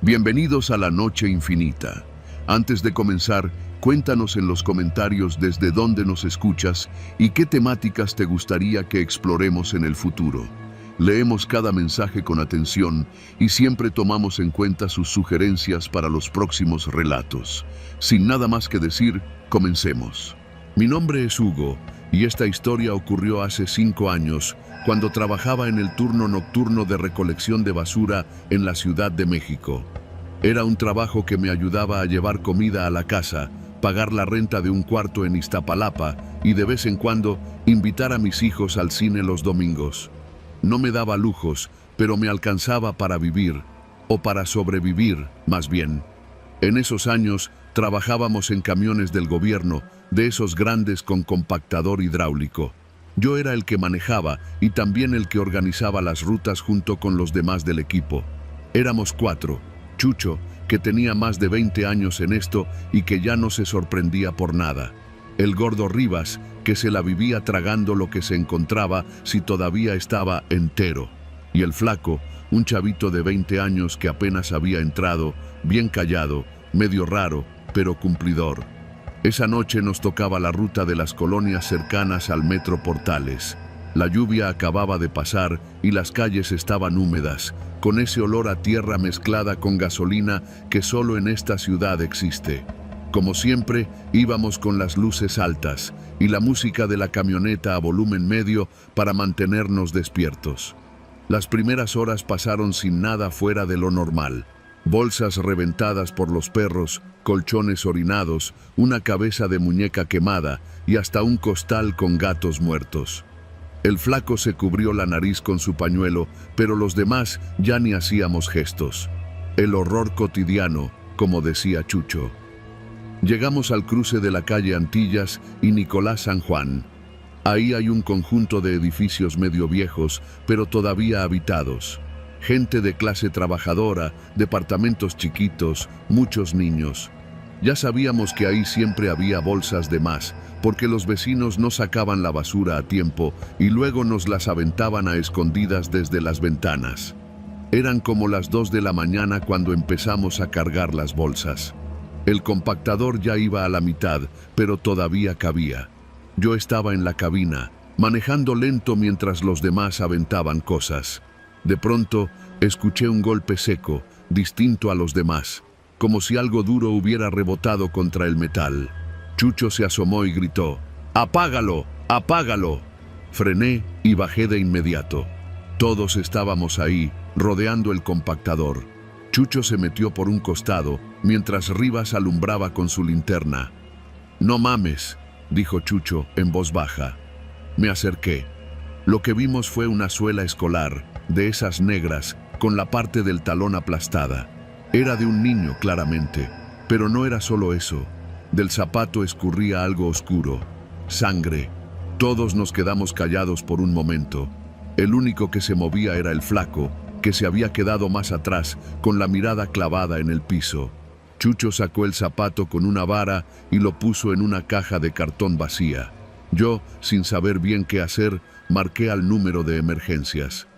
Bienvenidos a la Noche Infinita. Antes de comenzar, cuéntanos en los comentarios desde dónde nos escuchas y qué temáticas te gustaría que exploremos en el futuro. Leemos cada mensaje con atención y siempre tomamos en cuenta sus sugerencias para los próximos relatos. Sin nada más que decir, comencemos. Mi nombre es Hugo y esta historia ocurrió hace 5 años, cuando trabajaba en el turno nocturno de recolección de basura en la Ciudad de México. Era un trabajo que me ayudaba a llevar comida a la casa, pagar la renta de un cuarto en Iztapalapa y de vez en cuando invitar a mis hijos al cine los domingos. No me daba lujos, pero me alcanzaba para vivir, o para sobrevivir, más bien. En esos años trabajábamos en camiones del gobierno, de esos grandes con compactador hidráulico. Yo era el que manejaba y también el que organizaba las rutas junto con los demás del equipo. Éramos 4. Chucho, que tenía más de 20 años en esto y que ya no se sorprendía por nada. El gordo Rivas, que se la vivía tragando lo que se encontraba si todavía estaba entero. Y el flaco, un chavito de 20 años que apenas había entrado, bien callado, medio raro, pero cumplidor. Esa noche nos tocaba la ruta de las colonias cercanas al Metro Portales. La lluvia acababa de pasar y las calles estaban húmedas, con ese olor a tierra mezclada con gasolina que solo en esta ciudad existe. Como siempre, íbamos con las luces altas y la música de la camioneta a volumen medio para mantenernos despiertos. Las primeras horas pasaron sin nada fuera de lo normal. Bolsas reventadas por los perros, colchones orinados, una cabeza de muñeca quemada y hasta un costal con gatos muertos. El flaco se cubrió la nariz con su pañuelo, pero los demás ya ni hacíamos gestos. El horror cotidiano, como decía Chucho. Llegamos al cruce de la calle Antillas y Nicolás San Juan. Ahí hay un conjunto de edificios medio viejos, pero todavía habitados. Gente de clase trabajadora, departamentos chiquitos, muchos niños. Ya sabíamos que ahí siempre había bolsas de más, porque los vecinos no sacaban la basura a tiempo y luego nos las aventaban a escondidas desde las ventanas. Eran como las 2 de la mañana cuando empezamos a cargar las bolsas. El compactador ya iba a la mitad, pero todavía cabía. Yo estaba en la cabina, manejando lento mientras los demás aventaban cosas. De pronto, escuché un golpe seco, distinto a los demás, como si algo duro hubiera rebotado contra el metal. Chucho se asomó y gritó: ¡Apágalo! ¡Apágalo! Frené y bajé de inmediato. Todos estábamos ahí, rodeando el compactador. Chucho se metió por un costado, mientras Rivas alumbraba con su linterna. «No mames», dijo Chucho en voz baja. Me acerqué. Lo que vimos fue una suela escolar, de esas negras, con la parte del talón aplastada. Era de un niño, claramente, pero no era solo eso. Del zapato escurría algo oscuro. Sangre. Todos nos quedamos callados por un momento. El único que se movía era el flaco, que se había quedado más atrás, con la mirada clavada en el piso. Chucho sacó el zapato con una vara y lo puso en una caja de cartón vacía. Yo, sin saber bien qué hacer, marqué al número de emergencias.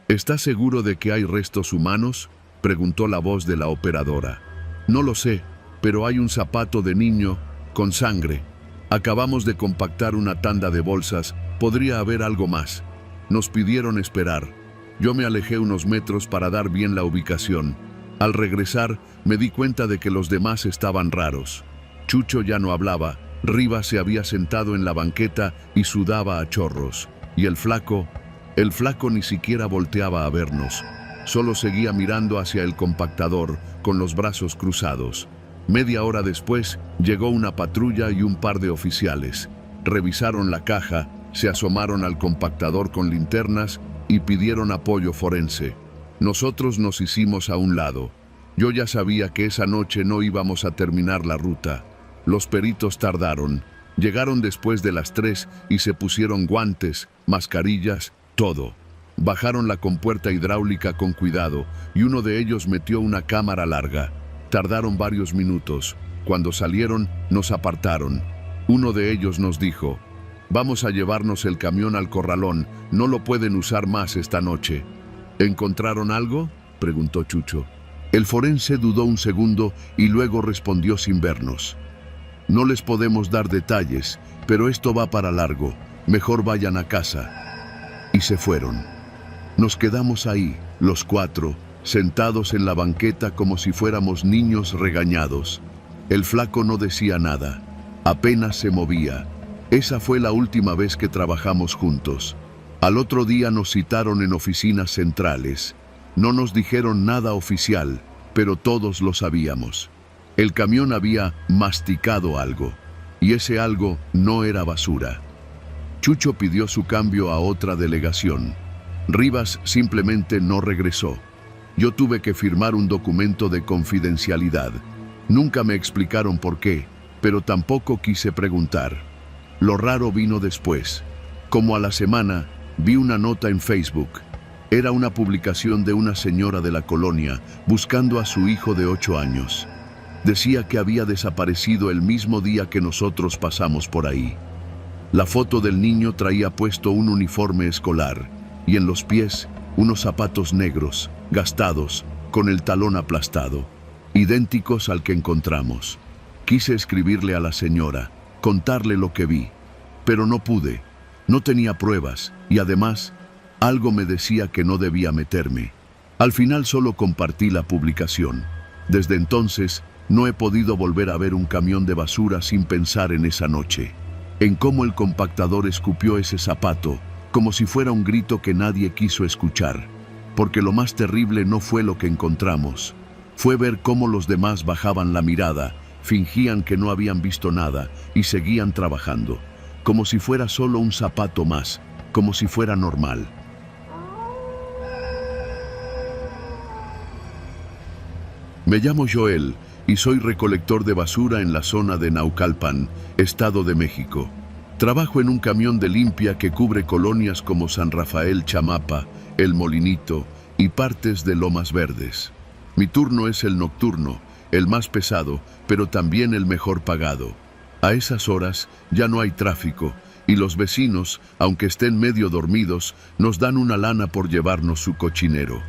¿Estás seguro de que hay restos humanos?, preguntó la voz de la operadora. No lo sé, pero hay un zapato de niño con sangre. Acabamos de compactar una tanda de bolsas, podría haber algo más. Nos pidieron esperar. Yo me alejé unos metros para dar bien la ubicación. Al regresar, me di cuenta de que los demás estaban raros. Chucho ya no hablaba, Rivas se había sentado en la banqueta y sudaba a chorros. Y el flaco ni siquiera volteaba a vernos. Solo seguía mirando hacia el compactador, con los brazos cruzados. Media hora después, llegó una patrulla y un par de oficiales. Revisaron la caja, se asomaron al compactador con linternas y pidieron apoyo forense. Nosotros nos hicimos a un lado. Yo ya sabía que esa noche no íbamos a terminar la ruta. Los peritos tardaron. Llegaron después de las 3 y se pusieron guantes, mascarillas, todo. Bajaron la compuerta hidráulica con cuidado y uno de ellos metió una cámara larga. Tardaron varios minutos. Cuando salieron, nos apartaron. Uno de ellos nos dijo: «Vamos a llevarnos el camión al corralón, no lo pueden usar más esta noche». «¿Encontraron algo?», preguntó Chucho. El forense dudó un segundo y luego respondió sin vernos. No les podemos dar detalles, pero esto va para largo. Mejor vayan a casa. Y se fueron. Nos quedamos ahí, los cuatro, sentados en la banqueta como si fuéramos niños regañados. El flaco no decía nada. Apenas se movía. Esa fue la última vez que trabajamos juntos. Al otro día nos citaron en oficinas centrales. No nos dijeron nada oficial, pero todos lo sabíamos. El camión había masticado algo, y ese algo no era basura. Chucho pidió su cambio a otra delegación. Rivas simplemente no regresó. Yo tuve que firmar un documento de confidencialidad. Nunca me explicaron por qué, pero tampoco quise preguntar. Lo raro vino después. Como a la semana, vi una nota en Facebook. Era una publicación de una señora de la colonia buscando a su hijo de 8 años. Decía que había desaparecido el mismo día que nosotros pasamos por ahí. La foto del niño traía puesto un uniforme escolar y en los pies unos zapatos negros, gastados, con el talón aplastado, idénticos al que encontramos. Quise escribirle a la señora, contarle lo que vi, pero no pude. No tenía pruebas y además algo me decía que no debía meterme. Al final solo compartí la publicación. Desde entonces no he podido volver a ver un camión de basura sin pensar en esa noche, en cómo el compactador escupió ese zapato, como si fuera un grito que nadie quiso escuchar. Porque lo más terrible no fue lo que encontramos, fue ver cómo los demás bajaban la mirada, fingían que no habían visto nada y seguían trabajando, como si fuera solo un zapato más, como si fuera normal. Me llamo Joel y soy recolector de basura en la zona de Naucalpan, Estado de México. Trabajo en un camión de limpia que cubre colonias como San Rafael Chamapa, El Molinito y partes de Lomas Verdes. Mi turno es el nocturno, el más pesado, pero también el mejor pagado. A esas horas ya no hay tráfico y los vecinos, aunque estén medio dormidos, nos dan una lana por llevarnos su cochinero.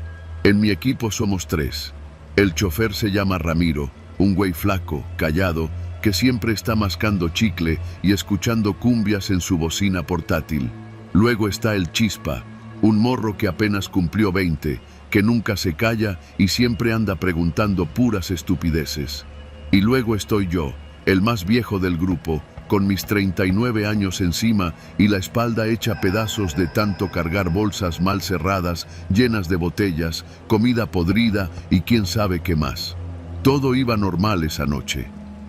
En mi equipo somos 3. El chofer se llama Ramiro, un güey flaco, callado, que siempre está mascando chicle y escuchando cumbias en su bocina portátil. Luego está el Chispa, un morro que apenas cumplió 20, que nunca se calla y siempre anda preguntando puras estupideces. Y luego estoy yo, el más viejo del grupo, con mis 39 años encima y la espalda hecha pedazos de tanto cargar bolsas mal cerradas, llenas de botellas, comida podrida y quién sabe qué más. Todo iba normal esa noche.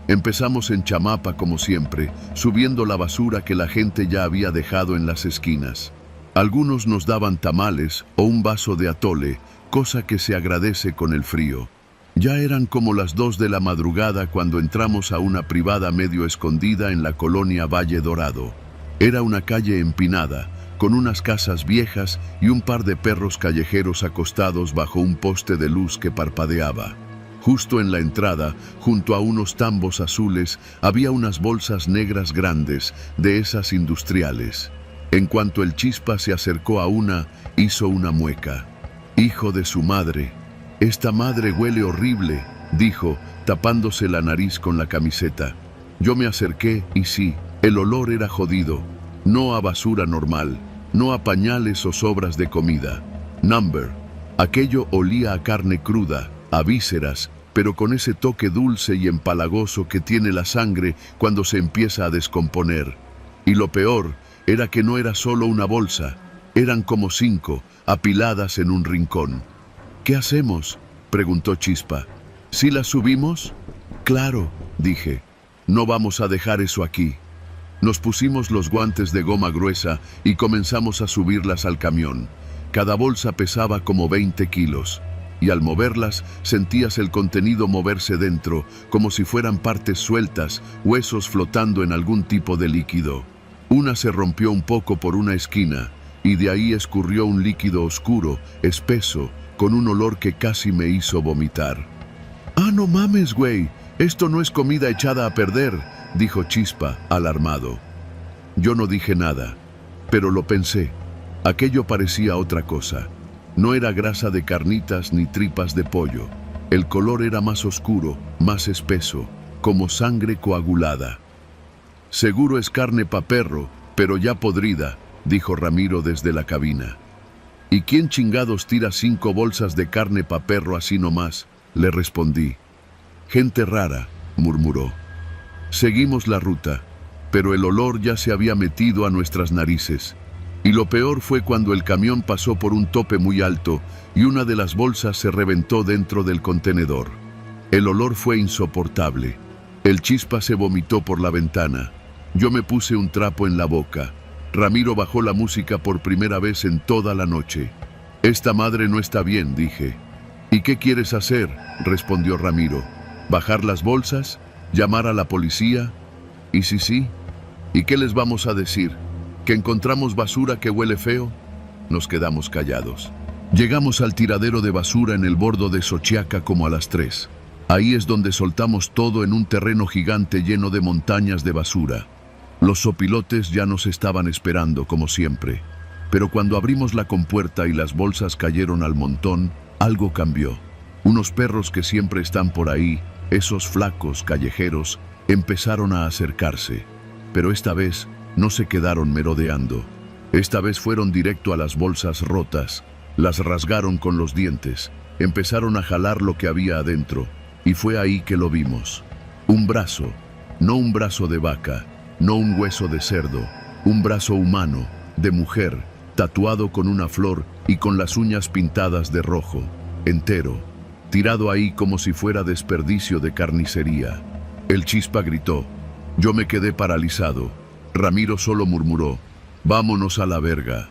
Empezamos en Chamapa como siempre, subiendo la basura que la gente ya había dejado en las esquinas. Algunos nos daban tamales o un vaso de atole, cosa que se agradece con el frío. Ya eran como las 2 de la madrugada cuando entramos a una privada medio escondida en la colonia Valle Dorado. Era una calle empinada, con unas casas viejas y un par de perros callejeros acostados bajo un poste de luz que parpadeaba. Justo en la entrada, junto a unos tambos azules, había unas bolsas negras grandes, de esas industriales. En cuanto el Chispa se acercó a una, hizo una mueca. «Hijo de su madre, esta madre huele horrible», dijo, tapándose la nariz con la camiseta. Yo me acerqué y sí, el olor era jodido. No a basura normal, no a pañales o sobras de comida. Number. Aquello olía a carne cruda, a vísceras, pero con ese toque dulce y empalagoso que tiene la sangre cuando se empieza a descomponer. Y lo peor era que no era solo una bolsa, eran como 5, apiladas en un rincón. «¿Qué hacemos?», preguntó Chispa. «¿Sí las subimos?». «Claro», dije. «No vamos a dejar eso aquí». Nos pusimos los guantes de goma gruesa y comenzamos a subirlas al camión. Cada bolsa pesaba como 20 kilos. Y al moverlas sentías el contenido moverse dentro, como si fueran partes sueltas, huesos flotando en algún tipo de líquido. Una se rompió un poco por una esquina, y de ahí escurrió un líquido oscuro, espeso, con un olor que casi me hizo vomitar. «Ah, no mames, güey, esto no es comida echada a perder», dijo Chispa, alarmado. Yo no dije nada, pero lo pensé. Aquello parecía otra cosa. No era grasa de carnitas ni tripas de pollo. El color era más oscuro, más espeso, como sangre coagulada. Seguro es carne pa' perro, pero ya podrida, dijo Ramiro desde la cabina. ¿Y quién chingados tira 5 bolsas de carne pa' perro así nomás?, le respondí. Gente rara, murmuró. Seguimos la ruta, pero el olor ya se había metido a nuestras narices. Y lo peor fue cuando el camión pasó por un tope muy alto y una de las bolsas se reventó dentro del contenedor. El olor fue insoportable. El Chispa se vomitó por la ventana. Yo me puse un trapo en la boca. Ramiro bajó la música por primera vez en toda la noche. Esta madre no está bien, dije. ¿Y qué quieres hacer?, respondió Ramiro. ¿Bajar las bolsas? ¿Llamar a la policía? ¿Y si sí? ¿Y qué les vamos a decir? ¿Que encontramos basura que huele feo? Nos quedamos callados. Llegamos al tiradero de basura en el bordo de Xochiaca como a las 3. Ahí es donde soltamos todo en un terreno gigante lleno de montañas de basura. Los sopilotes ya nos estaban esperando, como siempre. Pero cuando abrimos la compuerta y las bolsas cayeron al montón, algo cambió. Unos perros que siempre están por ahí, esos flacos callejeros, empezaron a acercarse. Pero esta vez no se quedaron merodeando. Esta vez fueron directo a las bolsas rotas, las rasgaron con los dientes, empezaron a jalar lo que había adentro, y fue ahí que lo vimos. Un brazo, no un brazo de vaca, no un hueso de cerdo, un brazo humano, de mujer, tatuado con una flor y con las uñas pintadas de rojo, entero, tirado ahí como si fuera desperdicio de carnicería. El Chispa gritó. Yo me quedé paralizado. Ramiro solo murmuró, vámonos a la verga.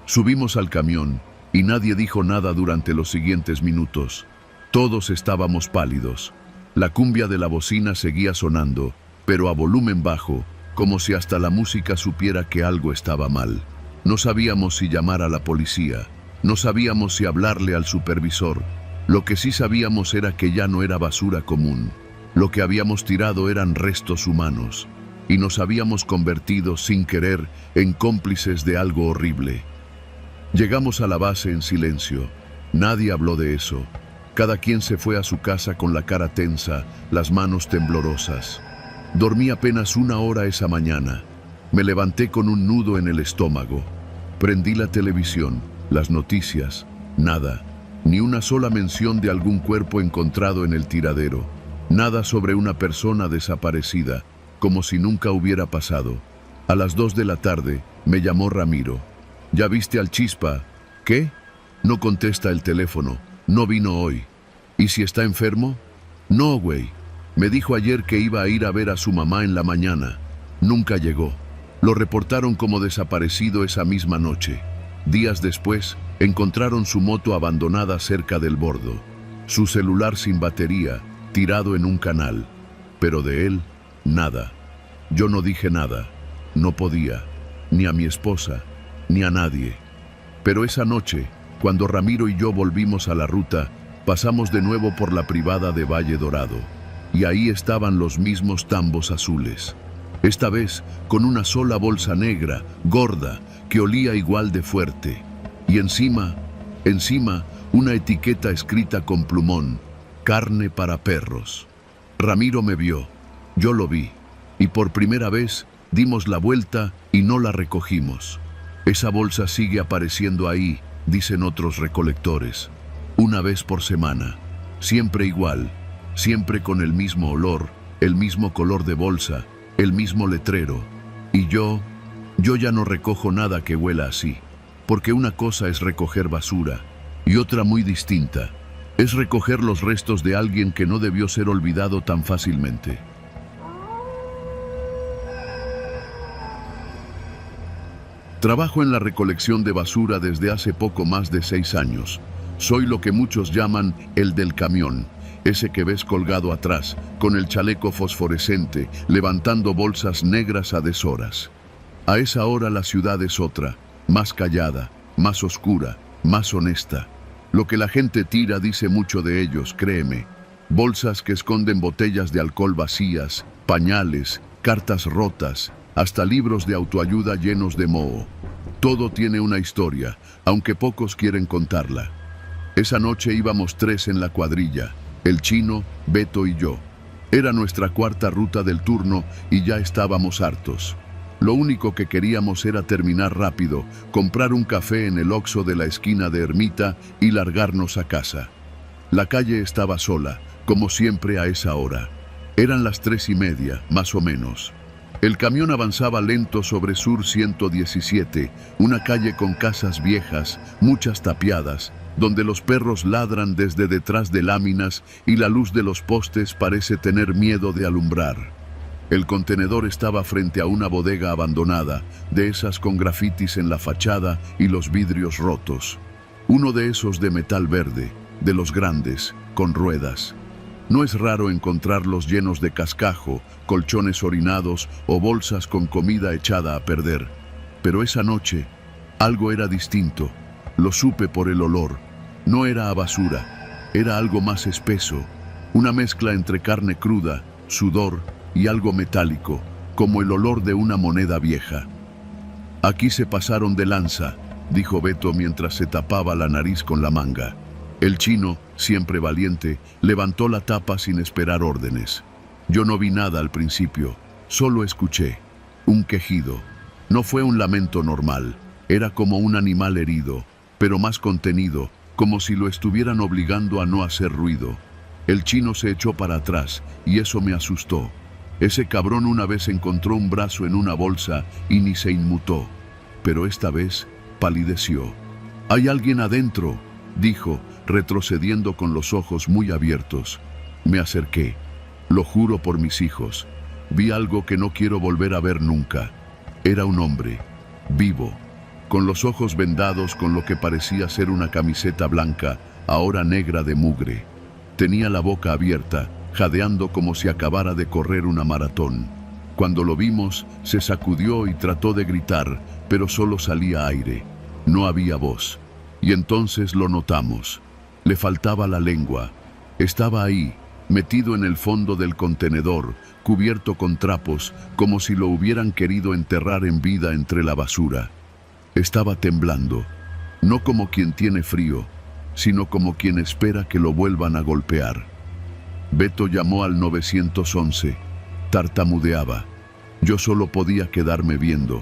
Subimos al camión y nadie dijo nada durante los siguientes minutos. Todos estábamos pálidos. La cumbia de la bocina seguía sonando, pero a volumen bajo, como si hasta la música supiera que algo estaba mal. No sabíamos si llamar a la policía, no sabíamos si hablarle al supervisor. Lo que sí sabíamos era que ya no era basura común. Lo que habíamos tirado eran restos humanos, y nos habíamos convertido sin querer en cómplices de algo horrible. Llegamos a la base en silencio. Nadie habló de eso. Cada quien se fue a su casa con la cara tensa, las manos temblorosas. Dormí apenas 1 hora esa mañana. Me levanté con un nudo en el estómago. Prendí la televisión, las noticias, nada. Ni una sola mención de algún cuerpo encontrado en el tiradero. Nada sobre una persona desaparecida, como si nunca hubiera pasado. A las 2 de la tarde me llamó Ramiro. ¿Ya viste al Chispa? ¿Qué? No contesta el teléfono. No vino hoy. ¿Y si está enfermo? No, güey. Me dijo ayer que iba a ir a ver a su mamá en la mañana. Nunca llegó. Lo reportaron como desaparecido esa misma noche. Días después, encontraron su moto abandonada cerca del bordo. Su celular sin batería, tirado en un canal. Pero de él, nada. Yo no dije nada. No podía. Ni a mi esposa, ni a nadie. Pero esa noche, cuando Ramiro y yo volvimos a la ruta, pasamos de nuevo por la privada de Valle Dorado. Y ahí estaban los mismos tambos azules. Esta vez con una sola bolsa negra, gorda, que olía igual de fuerte. Y encima, una etiqueta escrita con plumón, carne para perros. Ramiro me vio, yo lo vi, y por primera vez dimos la vuelta y no la recogimos. Esa bolsa sigue apareciendo ahí, dicen otros recolectores, 1 vez por semana, siempre igual, siempre con el mismo olor, el mismo color de bolsa, el mismo letrero. Y yo ya no recojo nada que huela así, porque una cosa es recoger basura y otra muy distinta es recoger los restos de alguien que no debió ser olvidado tan fácilmente. Trabajo en la recolección de basura desde hace poco más de 6 años. Soy lo que muchos llaman el del camión, ese que ves colgado atrás, con el chaleco fosforescente, levantando bolsas negras a deshoras. A esa hora la ciudad es otra, más callada, más oscura, más honesta. Lo que la gente tira dice mucho de ellos, créeme. Bolsas que esconden botellas de alcohol vacías, pañales, cartas rotas, hasta libros de autoayuda llenos de moho. Todo tiene una historia, aunque pocos quieren contarla. Esa noche íbamos 3 en la cuadrilla. El chino, Beto y yo. Era nuestra cuarta ruta del turno y ya estábamos hartos. Lo único que queríamos era terminar rápido, comprar un café en el Oxxo de la esquina de Ermita y largarnos a casa. La calle estaba sola, como siempre a esa hora. Eran las 3:30, más o menos. El camión avanzaba lento sobre Sur 117, una calle con casas viejas, muchas tapiadas, donde los perros ladran desde detrás de láminas y la luz de los postes parece tener miedo de alumbrar. El contenedor estaba frente a una bodega abandonada, de esas con grafitis en la fachada y los vidrios rotos. Uno de esos de metal verde, de los grandes, con ruedas. No es raro encontrarlos llenos de cascajo, colchones orinados o bolsas con comida echada a perder. Pero esa noche, algo era distinto. Lo supe por el olor. No era a basura, era algo más espeso, una mezcla entre carne cruda, sudor y algo metálico, como el olor de una moneda vieja. Aquí se pasaron de lanza, dijo Beto mientras se tapaba la nariz con la manga. El chino, siempre valiente, levantó la tapa sin esperar órdenes. Yo no vi nada al principio, solo escuché un quejido. No fue un lamento normal, era como un animal herido, pero más contenido, como si lo estuvieran obligando a no hacer ruido. El chino se echó para atrás y eso me asustó. Ese cabrón una vez encontró un brazo en una bolsa y ni se inmutó, pero esta vez palideció. «Hay alguien adentro», dijo, retrocediendo con los ojos muy abiertos. Me acerqué. Lo juro por mis hijos. Vi algo que no quiero volver a ver nunca. Era un hombre, vivo, con los ojos vendados con lo que parecía ser una camiseta blanca, ahora negra de mugre. Tenía la boca abierta, jadeando como si acabara de correr una maratón. Cuando lo vimos, se sacudió y trató de gritar, pero solo salía aire. No había voz. Y entonces lo notamos. Le faltaba la lengua. Estaba ahí, metido en el fondo del contenedor, cubierto con trapos, como si lo hubieran querido enterrar en vida entre la basura. Estaba temblando, no como quien tiene frío, sino como quien espera que lo vuelvan a golpear. Beto llamó al 911. Tartamudeaba. Yo solo podía quedarme viendo.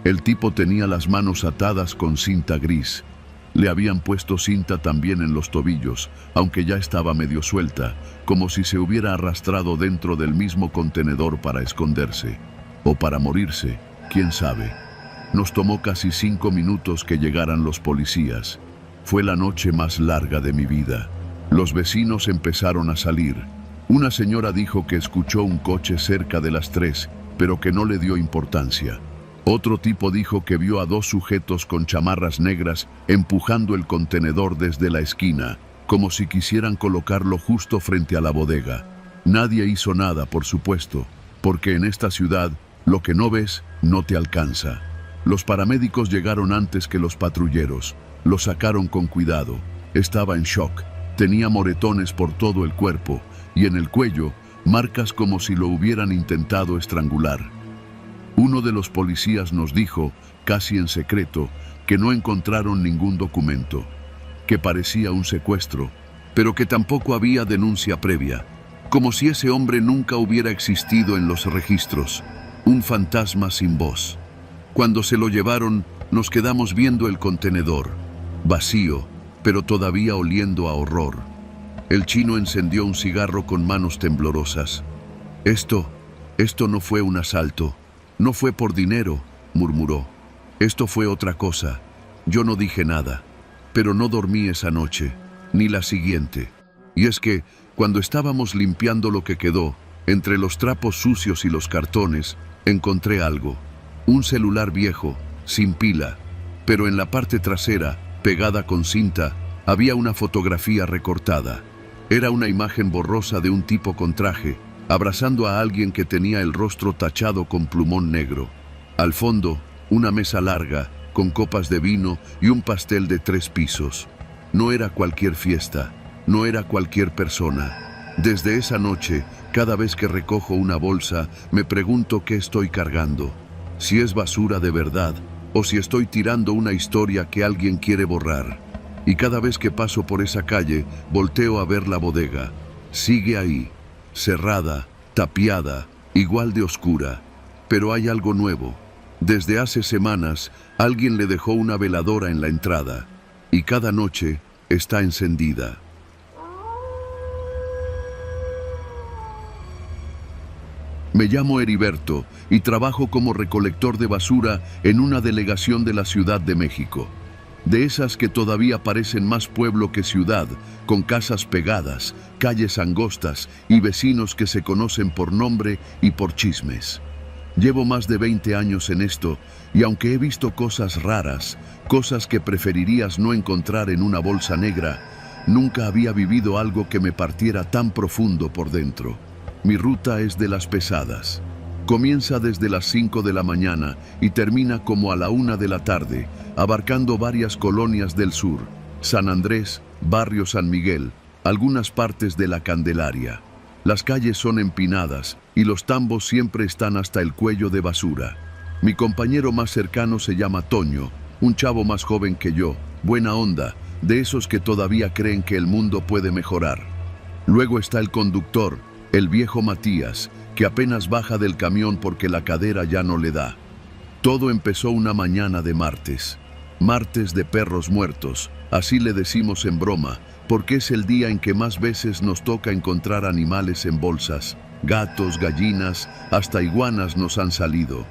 El tipo tenía las manos atadas con cinta gris. Le habían puesto cinta también en los tobillos, aunque ya estaba medio suelta, como si se hubiera arrastrado dentro del mismo contenedor para esconderse. O para morirse, quién sabe. Nos tomó casi 5 minutos que llegaran los policías. Fue la noche más larga de mi vida. Los vecinos empezaron a salir. Una señora dijo que escuchó un coche cerca de las 3, pero que no le dio importancia. Otro tipo dijo que vio a 2 sujetos con chamarras negras empujando el contenedor desde la esquina, como si quisieran colocarlo justo frente a la bodega. Nadie hizo nada, por supuesto, porque en esta ciudad lo que no ves no te alcanza. Los paramédicos llegaron antes que los patrulleros. Lo sacaron con cuidado. Estaba en shock. Tenía moretones por todo el cuerpo y en el cuello marcas como si lo hubieran intentado estrangular. Uno de los policías nos dijo, casi en secreto, que no encontraron ningún documento, que parecía un secuestro, pero que tampoco había denuncia previa, como si ese hombre nunca hubiera existido en los registros, un fantasma sin voz. Cuando se lo llevaron, nos quedamos viendo el contenedor, vacío, pero todavía oliendo a horror. El chino encendió un cigarro con manos temblorosas. Esto no fue un asalto. No fue por dinero, murmuró. Esto fue otra cosa. Yo no dije nada, pero no dormí esa noche, ni la siguiente. Y es que, cuando estábamos limpiando lo que quedó, entre los trapos sucios y los cartones, encontré algo. Un celular viejo, sin pila, pero en la parte trasera, pegada con cinta, había una fotografía recortada. Era una imagen borrosa de un tipo con traje, abrazando a alguien que tenía el rostro tachado con plumón negro. Al fondo, una mesa larga, con copas de vino y un pastel de 3 pisos. No era cualquier fiesta, no era cualquier persona. Desde esa noche, cada vez que recojo una bolsa, me pregunto qué estoy cargando. Si es basura de verdad, o si estoy tirando una historia que alguien quiere borrar. Y cada vez que paso por esa calle, volteo a ver la bodega. Sigue ahí, cerrada, tapiada, igual de oscura. Pero hay algo nuevo. Desde hace semanas, alguien le dejó una veladora en la entrada, y cada noche está encendida. Me llamo Heriberto y trabajo como recolector de basura en una delegación de la Ciudad de México. De esas que todavía parecen más pueblo que ciudad, con casas pegadas, calles angostas y vecinos que se conocen por nombre y por chismes. Llevo más de 20 años en esto y aunque he visto cosas raras, cosas que preferirías no encontrar en una bolsa negra, nunca había vivido algo que me partiera tan profundo por dentro. Mi ruta es de las pesadas. Comienza desde las 5 de la mañana y termina como a la 1 de la tarde, abarcando varias colonias del sur, San Andrés, Barrio San Miguel, algunas partes de la Candelaria. Las calles son empinadas y los tambos siempre están hasta el cuello de basura. Mi compañero más cercano se llama Toño, un chavo más joven que yo, buena onda, de esos que todavía creen que el mundo puede mejorar. Luego está el conductor, el viejo Matías, que apenas baja del camión porque la cadera ya no le da. Todo empezó una mañana de martes. Martes de perros muertos, así le decimos en broma, porque es el día en que más veces nos toca encontrar animales en bolsas. Gatos, gallinas, hasta iguanas nos han salido.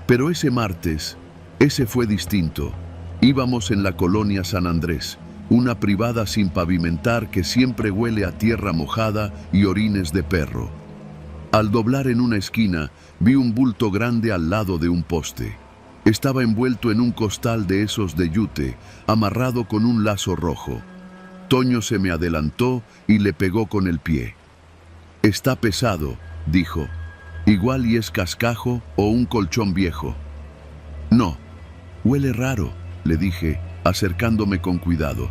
Pero ese martes, ese fue distinto. Íbamos en la colonia San Andrés, una privada sin pavimentar que siempre huele a tierra mojada y orines de perro. Al doblar en una esquina, vi un bulto grande al lado de un poste. Estaba envuelto en un costal de esos de yute, amarrado con un lazo rojo. Toño se me adelantó y le pegó con el pie. «Está pesado», dijo. «Igual y es cascajo o un colchón viejo». «No, huele raro», le dije, acercándome con cuidado.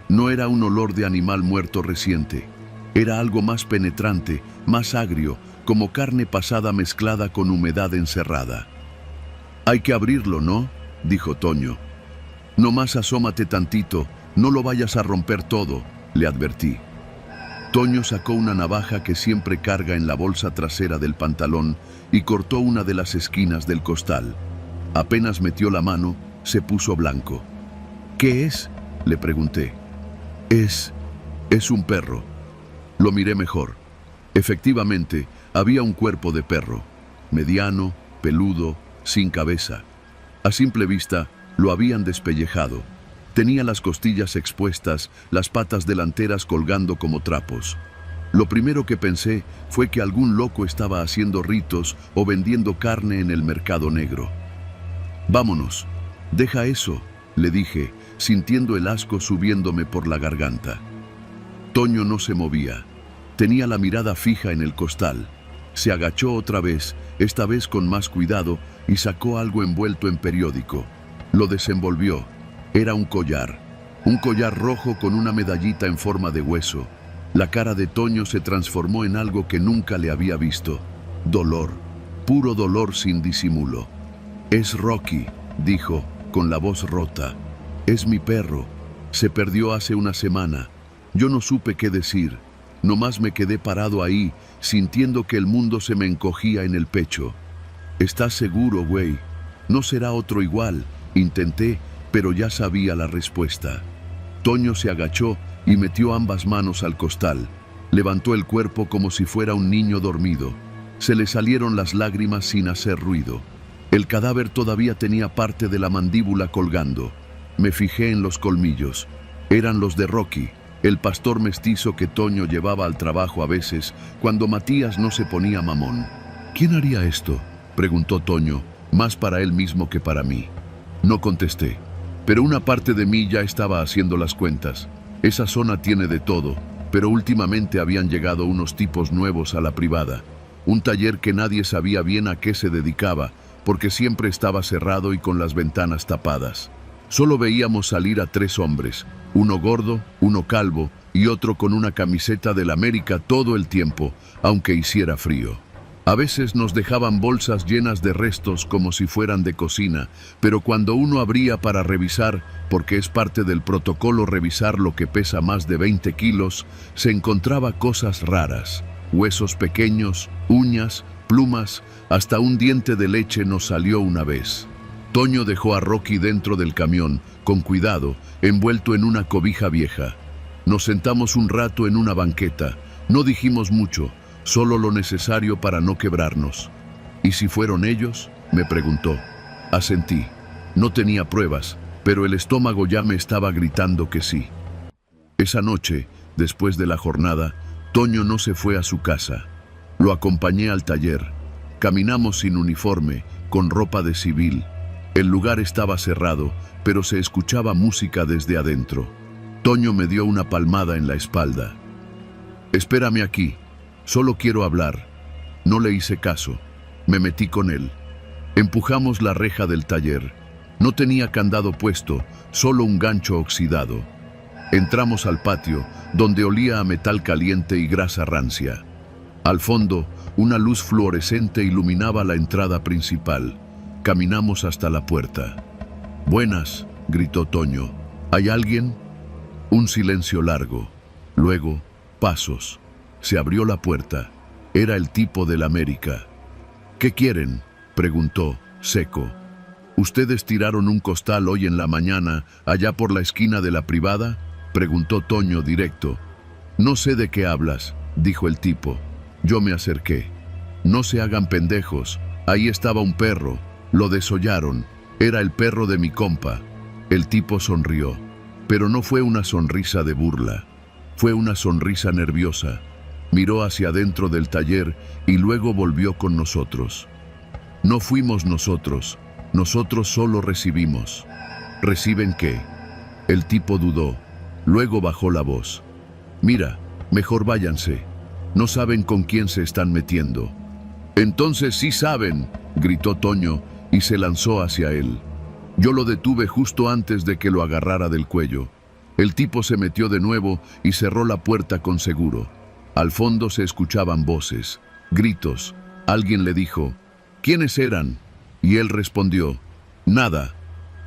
No era un olor de animal muerto reciente. Era algo más penetrante, más agrio, como carne pasada mezclada con humedad encerrada. «Hay que abrirlo, ¿no?», dijo Toño. «Nomás asómate tantito, no lo vayas a romper todo», le advertí. Toño sacó una navaja que siempre carga en la bolsa trasera del pantalón y cortó una de las esquinas del costal. Apenas metió la mano, se puso blanco. «¿Qué es?», le pregunté. Es un perro». Lo miré mejor. Efectivamente, había un cuerpo de perro, mediano, peludo, sin cabeza. A simple vista, lo habían despellejado. Tenía las costillas expuestas, las patas delanteras colgando como trapos. Lo primero que pensé fue que algún loco estaba haciendo ritos o vendiendo carne en el mercado negro. «Vámonos, deja eso», le dije, sintiendo el asco subiéndome por la garganta. Toño no se movía. Tenía la mirada fija en el costal. Se agachó otra vez, esta vez con más cuidado, y sacó algo envuelto en periódico. Lo desenvolvió. Era un collar rojo con una medallita en forma de hueso. La cara de Toño se transformó en algo que nunca le había visto. Dolor, puro dolor sin disimulo. «Es Rocky», dijo, con la voz rota. «Es mi perro. Se perdió hace una semana. Yo no supe qué decir. Nomás me quedé parado ahí, sintiendo que el mundo se me encogía en el pecho. ¿Estás seguro, güey? No será otro igual», intenté, pero ya sabía la respuesta. Toño se agachó y metió ambas manos al costal. Levantó el cuerpo como si fuera un niño dormido. Se le salieron las lágrimas sin hacer ruido. El cadáver todavía tenía parte de la mandíbula colgando. Me fijé en los colmillos. Eran los de Rocky, el pastor mestizo que Toño llevaba al trabajo a veces, cuando Matías no se ponía mamón. «¿Quién haría esto?», preguntó Toño, más para él mismo que para mí. No contesté, pero una parte de mí ya estaba haciendo las cuentas. Esa zona tiene de todo, pero últimamente habían llegado unos tipos nuevos a la privada. Un taller que nadie sabía bien a qué se dedicaba, porque siempre estaba cerrado y con las ventanas tapadas. Solo veíamos salir a 3 hombres, uno gordo, uno calvo y otro con una camiseta del América todo el tiempo, aunque hiciera frío. A veces nos dejaban bolsas llenas de restos como si fueran de cocina, pero cuando uno abría para revisar, porque es parte del protocolo revisar lo que pesa más de 20 kilos, se encontraba cosas raras, huesos pequeños, uñas, plumas, hasta un diente de leche nos salió una vez. Toño dejó a Rocky dentro del camión, con cuidado, envuelto en una cobija vieja. Nos sentamos un rato en una banqueta, no dijimos mucho, solo lo necesario para no quebrarnos. ¿Y si fueron ellos?, me preguntó. Asentí. No tenía pruebas, pero el estómago ya me estaba gritando que sí. Esa noche, después de la jornada, Toño no se fue a su casa. Lo acompañé al taller. Caminamos sin uniforme, con ropa de civil. El lugar estaba cerrado, pero se escuchaba música desde adentro. Toño me dio una palmada en la espalda. Espérame aquí. Solo quiero hablar. No le hice caso. Me metí con él. Empujamos la reja del taller. No tenía candado puesto, solo un gancho oxidado. Entramos al patio, donde olía a metal caliente y grasa rancia. Al fondo, una luz fluorescente iluminaba la entrada principal. Caminamos hasta la puerta. «Buenas», gritó Toño. «¿Hay alguien?» Un silencio largo. Luego, pasos. Se abrió la puerta. Era el tipo del América. «¿Qué quieren?», preguntó, seco. «¿Ustedes tiraron un costal hoy en la mañana, allá por la esquina de la privada?», preguntó Toño directo. «No sé de qué hablas», dijo el tipo. Yo me acerqué. «No se hagan pendejos. Ahí estaba un perro. Lo desollaron. Era el perro de mi compa». El tipo sonrió. Pero no fue una sonrisa de burla. Fue una sonrisa nerviosa. Miró hacia adentro del taller y luego volvió con nosotros. «No fuimos nosotros. Nosotros solo recibimos». «¿Reciben qué?». El tipo dudó. Luego bajó la voz. «Mira, mejor váyanse. No saben con quién se están metiendo». «Entonces sí saben», gritó Toño y se lanzó hacia él. Yo lo detuve justo antes de que lo agarrara del cuello. El tipo se metió de nuevo y cerró la puerta con seguro. Al fondo se escuchaban voces, gritos. Alguien le dijo, «¿Quiénes eran?». Y él respondió, «Nada,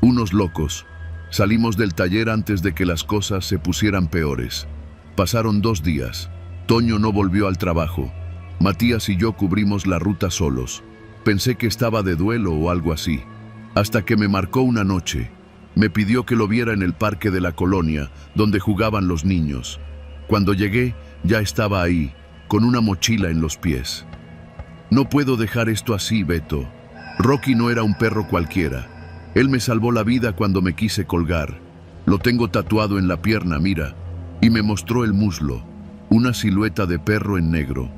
unos locos». Salimos del taller antes de que las cosas se pusieran peores. Pasaron 2 días. Toño no volvió al trabajo. Matías y yo cubrimos la ruta solos. Pensé que estaba de duelo o algo así. Hasta que me marcó una noche. Me pidió que lo viera en el parque de la colonia, donde jugaban los niños. Cuando llegué, ya estaba ahí, con una mochila en los pies. «No puedo dejar esto así, Beto. Rocky no era un perro cualquiera. Él me salvó la vida cuando me quise colgar. Lo tengo tatuado en la pierna, mira». Y me mostró el muslo, una silueta de perro en negro.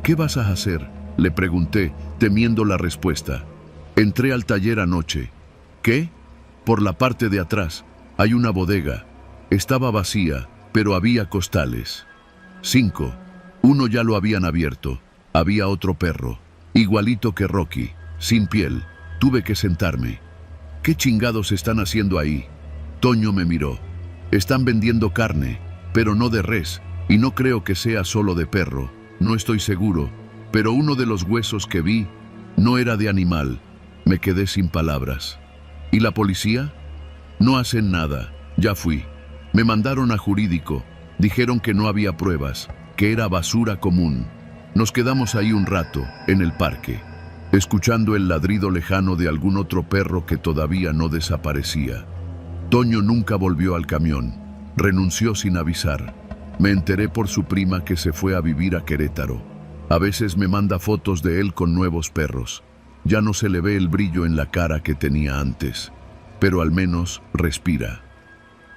«¿Qué vas a hacer?», le pregunté, temiendo la respuesta. «Entré al taller anoche». «¿Qué?». «Por la parte de atrás. Hay una bodega. Estaba vacía, pero había costales. 5. Uno ya lo habían abierto. Había otro perro, igualito que Rocky, sin piel. Tuve que sentarme». «¿Qué chingados están haciendo ahí?». Toño me miró. «Están vendiendo carne, pero no de res, y no creo que sea solo de perro. No estoy seguro, pero uno de los huesos que vi no era de animal». Me quedé sin palabras. «¿Y la policía?». «No hacen nada. Ya fui. Me mandaron a jurídico. Dijeron que no había pruebas, que era basura común». Nos quedamos ahí un rato, en el parque, escuchando el ladrido lejano de algún otro perro que todavía no desaparecía. Toño nunca volvió al camión. Renunció sin avisar. Me enteré por su prima que se fue a vivir a Querétaro. A veces me manda fotos de él con nuevos perros. Ya no se le ve el brillo en la cara que tenía antes, pero al menos respira.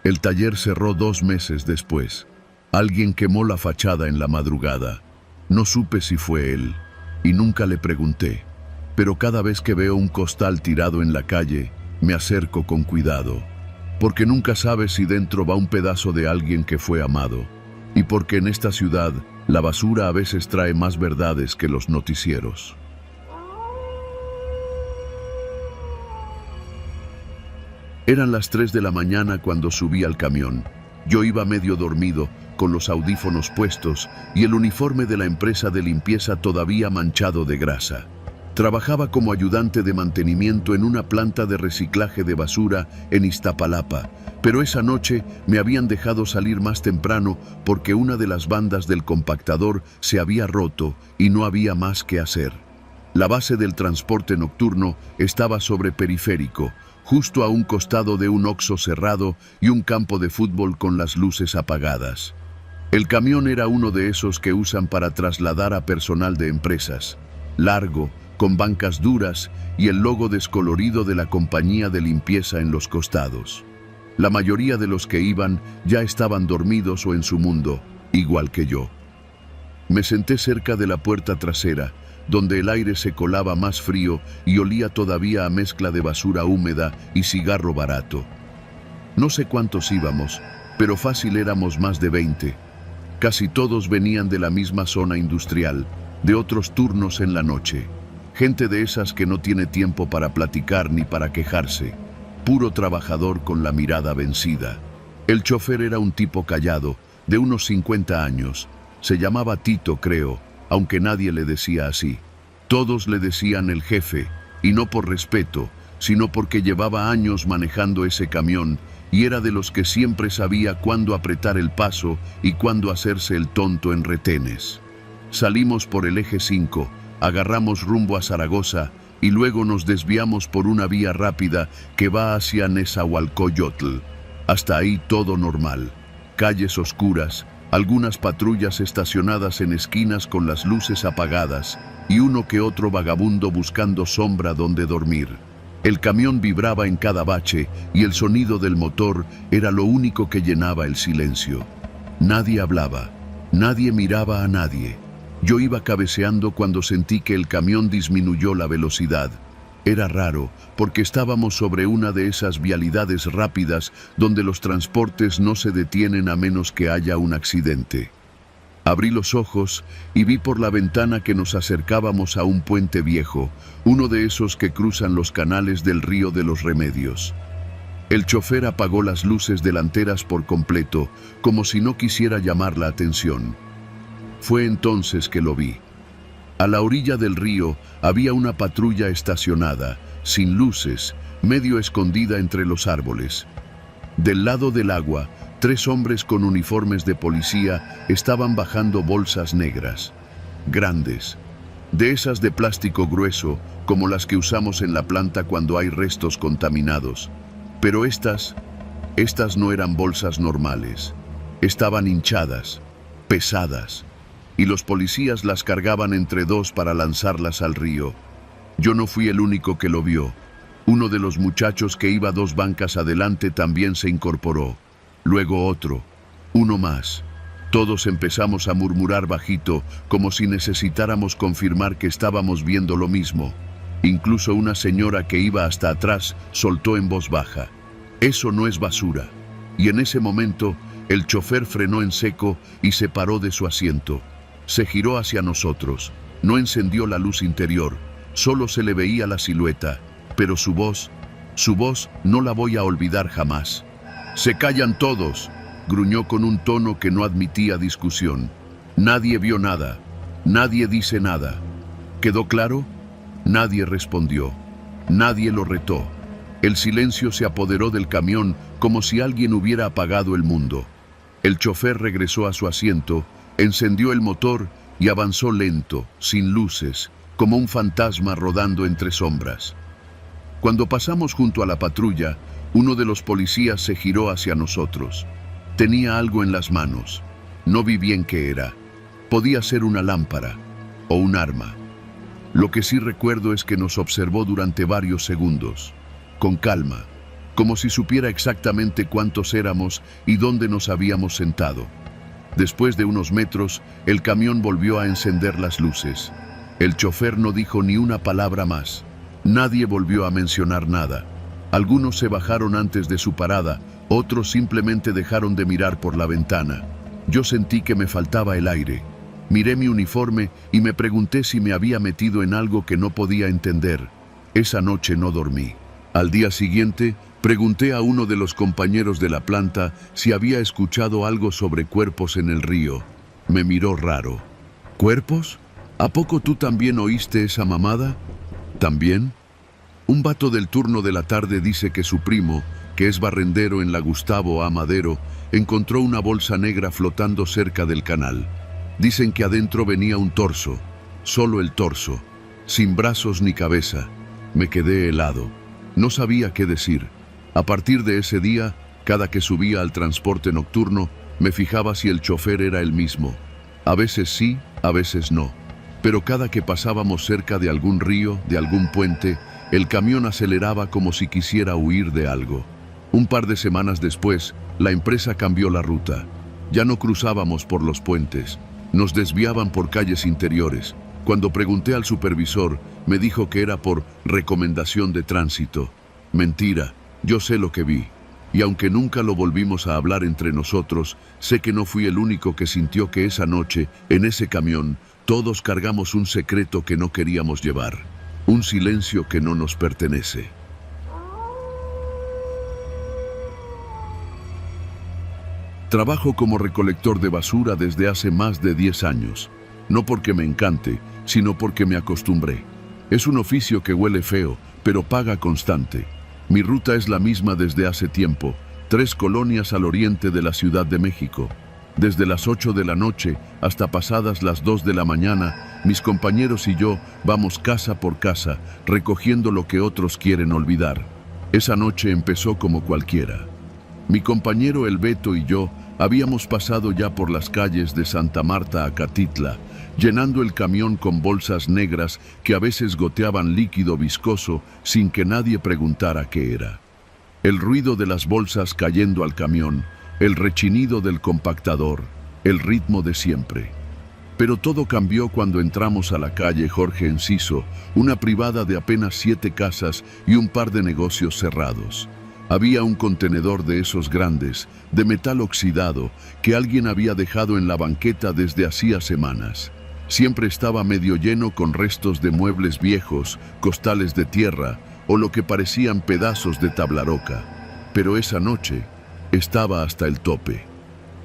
El taller cerró 2 meses después. Alguien quemó la fachada en la madrugada. No supe si fue él, y nunca le pregunté. Pero cada vez que veo un costal tirado en la calle, me acerco con cuidado. Porque nunca sabes si dentro va un pedazo de alguien que fue amado. Y porque en esta ciudad, la basura a veces trae más verdades que los noticieros. Eran las 3 de la mañana cuando subí al camión. Yo iba medio dormido, con los audífonos puestos y el uniforme de la empresa de limpieza todavía manchado de grasa. Trabajaba como ayudante de mantenimiento en una planta de reciclaje de basura en Iztapalapa, pero esa noche me habían dejado salir más temprano porque una de las bandas del compactador se había roto y no había más que hacer. La base del transporte nocturno estaba sobre Periférico, justo a un costado de un Oxxo cerrado y un campo de fútbol con las luces apagadas. El camión era uno de esos que usan para trasladar a personal de empresas, largo, con bancas duras y el logo descolorido de la compañía de limpieza en los costados. La mayoría de los que iban ya estaban dormidos o en su mundo, igual que yo. Me senté cerca de la puerta trasera, donde el aire se colaba más frío y olía todavía a mezcla de basura húmeda y cigarro barato. No sé cuántos íbamos, pero fácil éramos más de 20. Casi todos venían de la misma zona industrial, de otros turnos en la noche. Gente de esas que no tiene tiempo para platicar ni para quejarse. Puro trabajador con la mirada vencida. El chofer era un tipo callado, de unos 50 años. Se llamaba Tito, creo, aunque nadie le decía así. Todos le decían el jefe, y no por respeto, sino porque llevaba años manejando ese camión y era de los que siempre sabía cuándo apretar el paso y cuándo hacerse el tonto en retenes. Salimos por el eje 5, agarramos rumbo a Zaragoza y luego nos desviamos por una vía rápida que va hacia Nezahualcóyotl. Hasta ahí todo normal. Calles oscuras, algunas patrullas estacionadas en esquinas con las luces apagadas y uno que otro vagabundo buscando sombra donde dormir. El camión vibraba en cada bache y el sonido del motor era lo único que llenaba el silencio. Nadie hablaba, nadie miraba a nadie. Yo iba cabeceando cuando sentí que el camión disminuyó la velocidad. Era raro, porque estábamos sobre una de esas vialidades rápidas donde los transportes no se detienen a menos que haya un accidente. Abrí los ojos y vi por la ventana que nos acercábamos a un puente viejo, uno de esos que cruzan los canales del río de los Remedios. El chofer apagó las luces delanteras por completo, como si no quisiera llamar la atención. Fue entonces que lo vi. A la orilla del río había una patrulla estacionada, sin luces, medio escondida entre los árboles. Del lado del agua, 3 hombres con uniformes de policía estaban bajando bolsas negras, grandes, de esas de plástico grueso, como las que usamos en la planta cuando hay restos contaminados. Pero estas no eran bolsas normales. Estaban hinchadas, pesadas, y los policías las cargaban entre 2 para lanzarlas al río. Yo no fui el único que lo vio. Uno de los muchachos que iba 2 bancas adelante también se incorporó. Luego otro, uno más. Todos empezamos a murmurar bajito, como si necesitáramos confirmar que estábamos viendo lo mismo. Incluso una señora que iba hasta atrás soltó en voz baja: «Eso no es basura». Y en ese momento, el chofer frenó en seco y se paró de su asiento. Se giró hacia nosotros. No encendió la luz interior, solo se le veía la silueta, pero su voz no la voy a olvidar jamás. «¡Se callan todos!», gruñó con un tono que no admitía discusión. «Nadie vio nada, nadie dice nada». ¿Quedó claro? Nadie respondió. Nadie lo retó. El silencio se apoderó del camión como si alguien hubiera apagado el mundo. El chofer regresó a su asiento, encendió el motor y avanzó lento, sin luces, como un fantasma rodando entre sombras. Cuando pasamos junto a la patrulla, uno de los policías se giró hacia nosotros. Tenía algo en las manos. No vi bien qué era. Podía ser una lámpara o un arma. Lo que sí recuerdo es que nos observó durante varios segundos, con calma, como si supiera exactamente cuántos éramos y dónde nos habíamos sentado. Después de unos metros, el camión volvió a encender las luces. El chofer no dijo ni una palabra más. Nadie volvió a mencionar nada. Algunos se bajaron antes de su parada, otros simplemente dejaron de mirar por la ventana. Yo sentí que me faltaba el aire. Miré mi uniforme y me pregunté si me había metido en algo que no podía entender. Esa noche no dormí. Al día siguiente, Pregunté a uno de los compañeros de la planta si había escuchado algo sobre cuerpos en el río. Me miró raro. ¿Cuerpos? ¿A poco tú también oíste esa mamada? ¿También? Un vato del turno de la tarde dice que su primo, que es barrendero en la Gustavo A. Madero, encontró una bolsa negra flotando cerca del canal. Dicen que adentro venía un torso, solo el torso, sin brazos ni cabeza. Me quedé helado. No sabía qué decir. A partir de ese día, cada que subía al transporte nocturno, me fijaba si el chofer era el mismo. A veces sí, a veces no. Pero cada que pasábamos cerca de algún río, de algún puente, el camión aceleraba como si quisiera huir de algo. Un par de semanas después, la empresa cambió la ruta. Ya no cruzábamos por los puentes. Nos desviaban por calles interiores. Cuando pregunté al supervisor, me dijo que era por recomendación de tránsito. Mentira, yo sé lo que vi. Y aunque nunca lo volvimos a hablar entre nosotros, sé que no fui el único que sintió que esa noche, en ese camión, todos cargamos un secreto que no queríamos llevar. Un silencio que no nos pertenece. Trabajo como recolector de basura desde hace más de 10 años. No porque me encante, sino porque me acostumbré. Es un oficio que huele feo, pero paga constante. Mi ruta es la misma desde hace tiempo, 3 colonias al oriente de la Ciudad de México. Desde las 8 de la noche hasta pasadas las 2 de la mañana, mis compañeros y yo vamos casa por casa, recogiendo lo que otros quieren olvidar. Esa noche empezó como cualquiera. Mi compañero El Beto y yo habíamos pasado ya por las calles de Santa Marta a Catitla, llenando el camión con bolsas negras que a veces goteaban líquido viscoso sin que nadie preguntara qué era. El ruido de las bolsas cayendo al camión, el rechinido del compactador, el ritmo de siempre. Pero todo cambió cuando entramos a la calle Jorge Enciso, una privada de apenas 7 casas y un par de negocios cerrados. Había un contenedor de esos grandes, de metal oxidado, que alguien había dejado en la banqueta desde hacía semanas. Siempre estaba medio lleno con restos de muebles viejos, costales de tierra o lo que parecían pedazos de tablaroca. Pero esa noche estaba hasta el tope.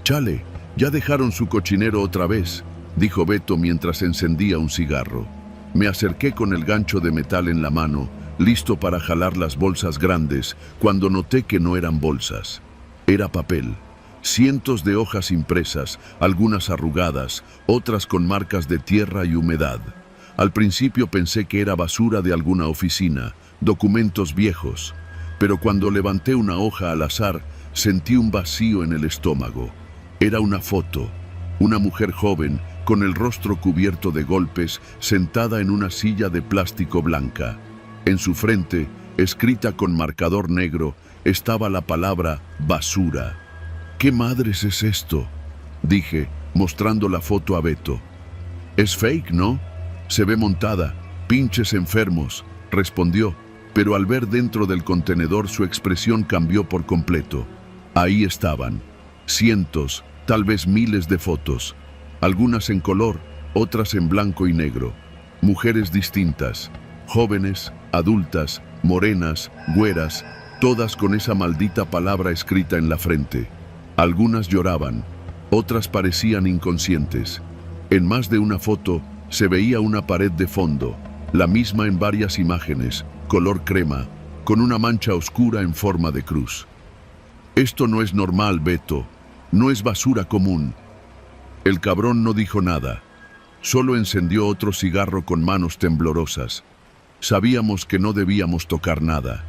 «Chale, ya dejaron su cochinero otra vez», dijo Beto mientras encendía un cigarro. Me acerqué con el gancho de metal en la mano, listo para jalar las bolsas grandes, cuando noté que no eran bolsas. Era papel. Cientos de hojas impresas, algunas arrugadas, otras con marcas de tierra y humedad. Al principio pensé que era basura de alguna oficina, documentos viejos, pero cuando levanté una hoja al azar, sentí un vacío en el estómago. Era una foto, una mujer joven, con el rostro cubierto de golpes, sentada en una silla de plástico blanca. En su frente, escrita con marcador negro, estaba la palabra basura. «¿Qué madres es esto?», dije, mostrando la foto a Beto. «Es fake, ¿no? Se ve montada. Pinches enfermos», respondió, pero al ver dentro del contenedor su expresión cambió por completo. Ahí estaban, cientos, tal vez miles de fotos, algunas en color, otras en blanco y negro. Mujeres distintas, jóvenes, adultas, morenas, güeras, todas con esa maldita palabra escrita en la frente. Algunas lloraban, otras parecían inconscientes. En más de una foto se veía una pared de fondo, la misma en varias imágenes, color crema, con una mancha oscura en forma de cruz. «Esto no es normal, Beto, no es basura común». El cabrón no dijo nada, solo encendió otro cigarro con manos temblorosas. Sabíamos que no debíamos tocar nada,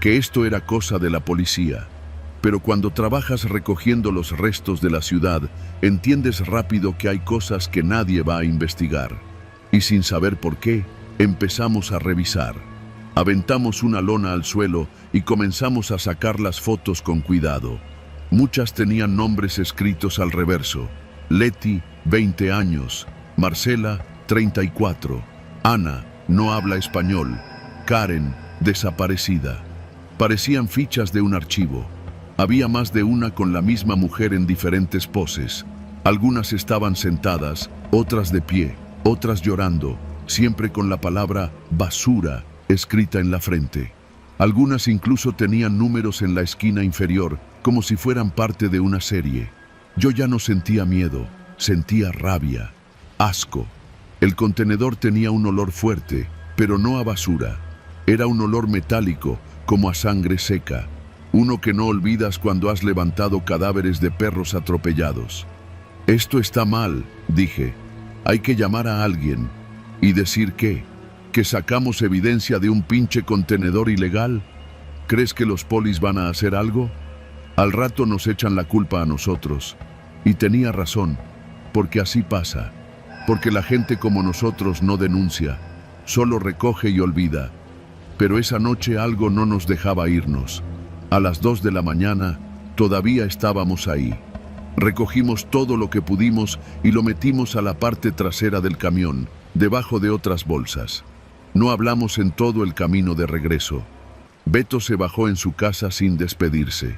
que esto era cosa de la policía. Pero cuando trabajas recogiendo los restos de la ciudad, entiendes rápido que hay cosas que nadie va a investigar. Y sin saber por qué, empezamos a revisar. Aventamos una lona al suelo y comenzamos a sacar las fotos con cuidado. Muchas tenían nombres escritos al reverso. Leti, 20 años. Marcela, 34. Ana, no habla español. Karen, desaparecida. Parecían fichas de un archivo. Había más de una con la misma mujer en diferentes poses. Algunas estaban sentadas, otras de pie, otras llorando, siempre con la palabra basura escrita en la frente. Algunas incluso tenían números en la esquina inferior, como si fueran parte de una serie. Yo ya no sentía miedo, sentía rabia, asco. El contenedor tenía un olor fuerte, pero no a basura. Era un olor metálico, como a sangre seca. Uno que no olvidas cuando has levantado cadáveres de perros atropellados. Esto está mal, dije. Hay que llamar a alguien. ¿Y decir qué? ¿Que sacamos evidencia de un pinche contenedor ilegal? ¿Crees que los polis van a hacer algo? Al rato nos echan la culpa a nosotros. Y tenía razón, porque así pasa. Porque la gente como nosotros no denuncia, solo recoge y olvida. Pero esa noche algo no nos dejaba irnos. A las 2 de la mañana todavía estábamos ahí. Recogimos todo lo que pudimos y lo metimos a la parte trasera del camión, debajo de otras bolsas. No hablamos en todo el camino de regreso. Beto se bajó en su casa sin despedirse.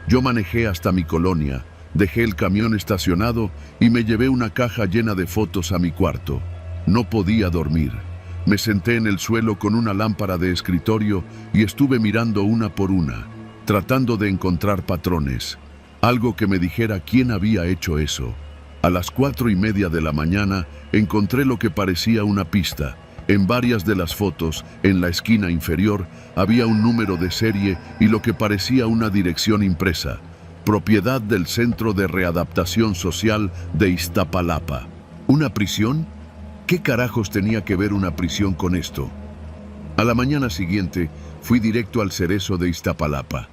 Yo manejé hasta mi colonia, dejé el camión estacionado y me llevé una caja llena de fotos a mi cuarto. No podía dormir. Me senté en el suelo con una lámpara de escritorio y estuve mirando una por una, tratando de encontrar patrones. Algo que me dijera quién había hecho eso. A las 4:30 de la mañana encontré lo que parecía una pista. En varias de las fotos, en la esquina inferior, había un número de serie y lo que parecía una dirección impresa. Propiedad del Centro de Readaptación Social de Iztapalapa. ¿Una prisión? ¿Qué carajos tenía que ver una prisión con esto? A la mañana siguiente, fui directo al Cerezo de Iztapalapa.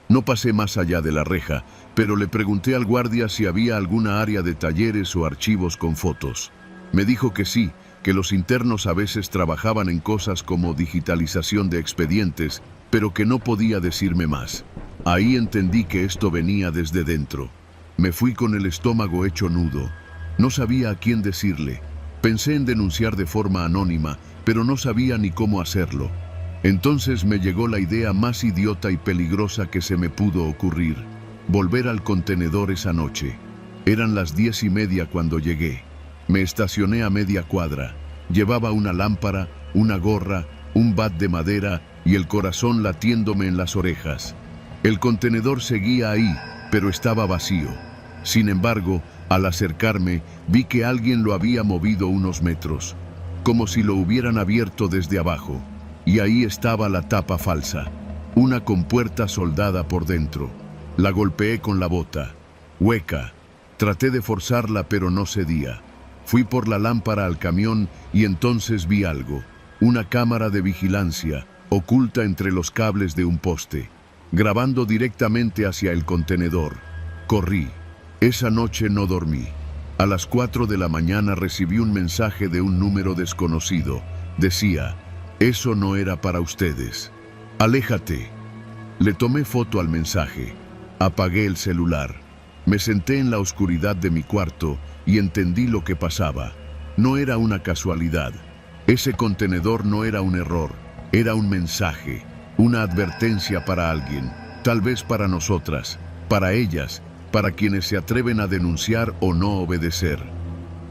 No pasé más allá de la reja, pero le pregunté al guardia si había alguna área de talleres o archivos con fotos. Me dijo que sí, que los internos a veces trabajaban en cosas como digitalización de expedientes, pero que no podía decirme más. Ahí entendí que esto venía desde dentro. Me fui con el estómago hecho nudo. No sabía a quién decirle. Pensé en denunciar de forma anónima, pero no sabía ni cómo hacerlo. Entonces me llegó la idea más idiota y peligrosa que se me pudo ocurrir. Volver al contenedor esa noche. Eran las 10:30 cuando llegué. Me estacioné a media cuadra. Llevaba una lámpara, una gorra, un bat de madera y el corazón latiéndome en las orejas. El contenedor seguía ahí, pero estaba vacío. Sin embargo, al acercarme, vi que alguien lo había movido unos metros, como si lo hubieran abierto desde abajo. Y ahí estaba la tapa falsa, una compuerta soldada por dentro. La golpeé con la bota. Hueca. Traté de forzarla, pero no cedía. Fui por la lámpara al camión y entonces vi algo. Una cámara de vigilancia, oculta entre los cables de un poste, grabando directamente hacia el contenedor. Corrí. Esa noche no dormí. A las 4 de la mañana recibí un mensaje de un número desconocido. Decía: eso no era para ustedes. Aléjate. Le tomé foto al mensaje. Apagué el celular. Me senté en la oscuridad de mi cuarto y entendí lo que pasaba. No era una casualidad. Ese contenedor no era un error. Era un mensaje, una advertencia para alguien. Tal vez para nosotras, para ellas, para quienes se atreven a denunciar o no obedecer.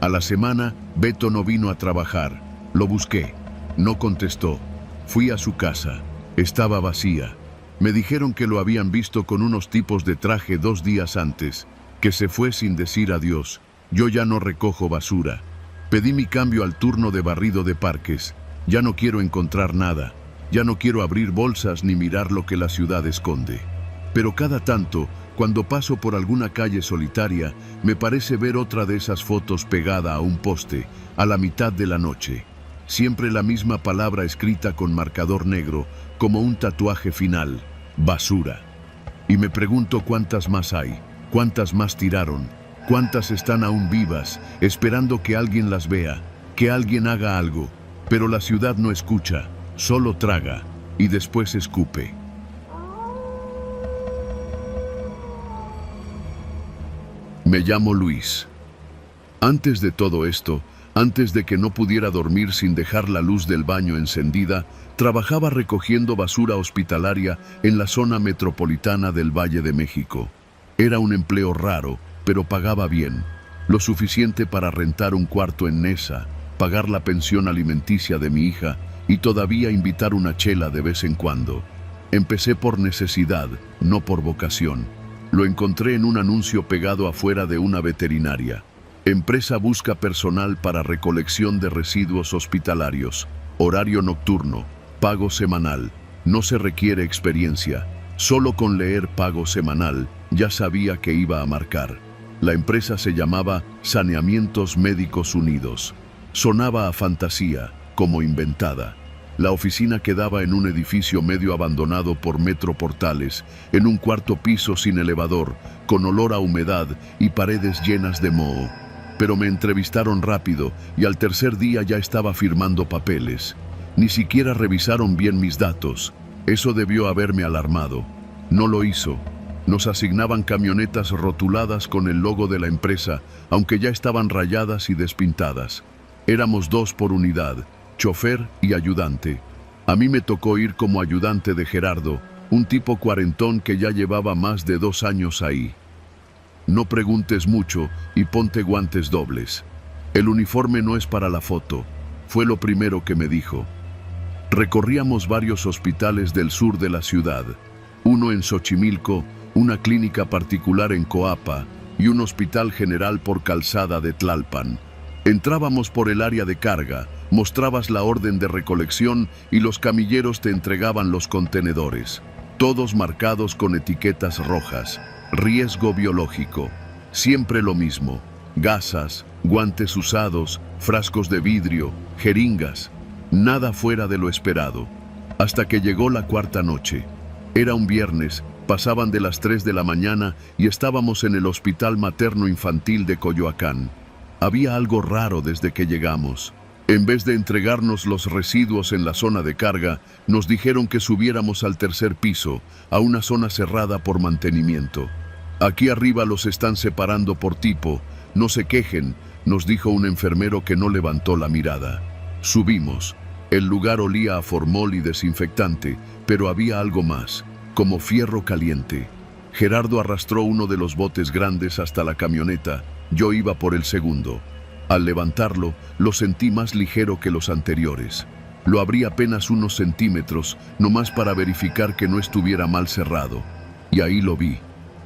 A la semana, Beto no vino a trabajar. Lo busqué. No contestó. Fui a su casa. Estaba vacía. Me dijeron que lo habían visto con unos tipos de traje 2 días antes, que se fue sin decir adiós. Yo ya no recojo basura. Pedí mi cambio al turno de barrido de parques. Ya no quiero encontrar nada. Ya no quiero abrir bolsas ni mirar lo que la ciudad esconde. Pero cada tanto, cuando paso por alguna calle solitaria, me parece ver otra de esas fotos pegada a un poste, a la mitad de la noche. Siempre la misma palabra escrita con marcador negro, como un tatuaje final: basura. Y me pregunto cuántas más hay, cuántas más tiraron, cuántas están aún vivas, esperando que alguien las vea, que alguien haga algo. Pero la ciudad no escucha, solo traga y después escupe. Me llamo Luis. Antes de todo esto, antes de que no pudiera dormir sin dejar la luz del baño encendida, trabajaba recogiendo basura hospitalaria en la zona metropolitana del Valle de México. Era un empleo raro, pero pagaba bien, lo suficiente para rentar un cuarto en Nesa, pagar la pensión alimenticia de mi hija y todavía invitar una chela de vez en cuando. Empecé por necesidad, no por vocación. Lo encontré en un anuncio pegado afuera de una veterinaria. Empresa busca personal para recolección de residuos hospitalarios. Horario nocturno. Pago semanal. No se requiere experiencia. Solo con leer pago semanal ya sabía que iba a marcar. La empresa se llamaba Saneamientos Médicos Unidos. Sonaba a fantasía, como inventada. La oficina quedaba en un edificio medio abandonado por Metro Portales, en un cuarto piso sin elevador, con olor a humedad y paredes llenas de moho. Pero me entrevistaron rápido y al tercer día ya estaba firmando papeles. Ni siquiera revisaron bien mis datos. Eso debió haberme alarmado. No lo hizo. Nos asignaban camionetas rotuladas con el logo de la empresa, aunque ya estaban rayadas y despintadas. Éramos 2 por unidad, chofer y ayudante. A mí me tocó ir como ayudante de Gerardo, un tipo cuarentón que ya llevaba más de 2 años ahí. No preguntes mucho y ponte guantes dobles. El uniforme no es para la foto, fue lo primero que me dijo. Recorríamos varios hospitales del sur de la ciudad, uno en Xochimilco, una clínica particular en Coapa y un hospital general por Calzada de Tlalpan. Entrábamos por el área de carga, mostrabas la orden de recolección y los camilleros te entregaban los contenedores, todos marcados con etiquetas rojas. Riesgo biológico. Siempre lo mismo. Gasas, guantes usados, frascos de vidrio, jeringas. Nada fuera de lo esperado. Hasta que llegó la cuarta noche. Era un viernes, pasaban de las 3 de la mañana y estábamos en el Hospital Materno Infantil de Coyoacán. Había algo raro desde que llegamos. En vez de entregarnos los residuos en la zona de carga, nos dijeron que subiéramos al tercer piso, a una zona cerrada por mantenimiento. Aquí arriba los están separando por tipo. No se quejen, nos dijo un enfermero que no levantó la mirada. Subimos. El lugar olía a formol y desinfectante, pero había algo más, como fierro caliente. Gerardo arrastró uno de los botes grandes hasta la camioneta. Yo iba por el segundo. Al levantarlo, lo sentí más ligero que los anteriores. Lo abrí apenas unos centímetros, nomás para verificar que no estuviera mal cerrado. Y ahí lo vi.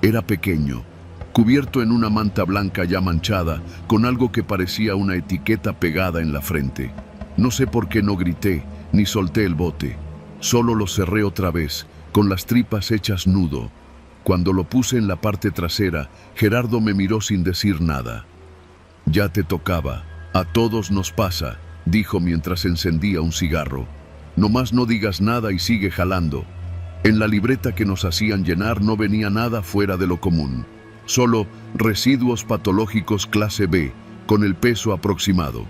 Era pequeño, cubierto en una manta blanca ya manchada, con algo que parecía una etiqueta pegada en la frente. No sé por qué no grité, ni solté el bote. Solo lo cerré otra vez, con las tripas hechas nudo. Cuando lo puse en la parte trasera, Gerardo me miró sin decir nada. Ya te tocaba. A todos nos pasa, dijo mientras encendía un cigarro. Nomás no digas nada y sigue jalando. En la libreta que nos hacían llenar no venía nada fuera de lo común. Solo residuos patológicos clase B, con el peso aproximado.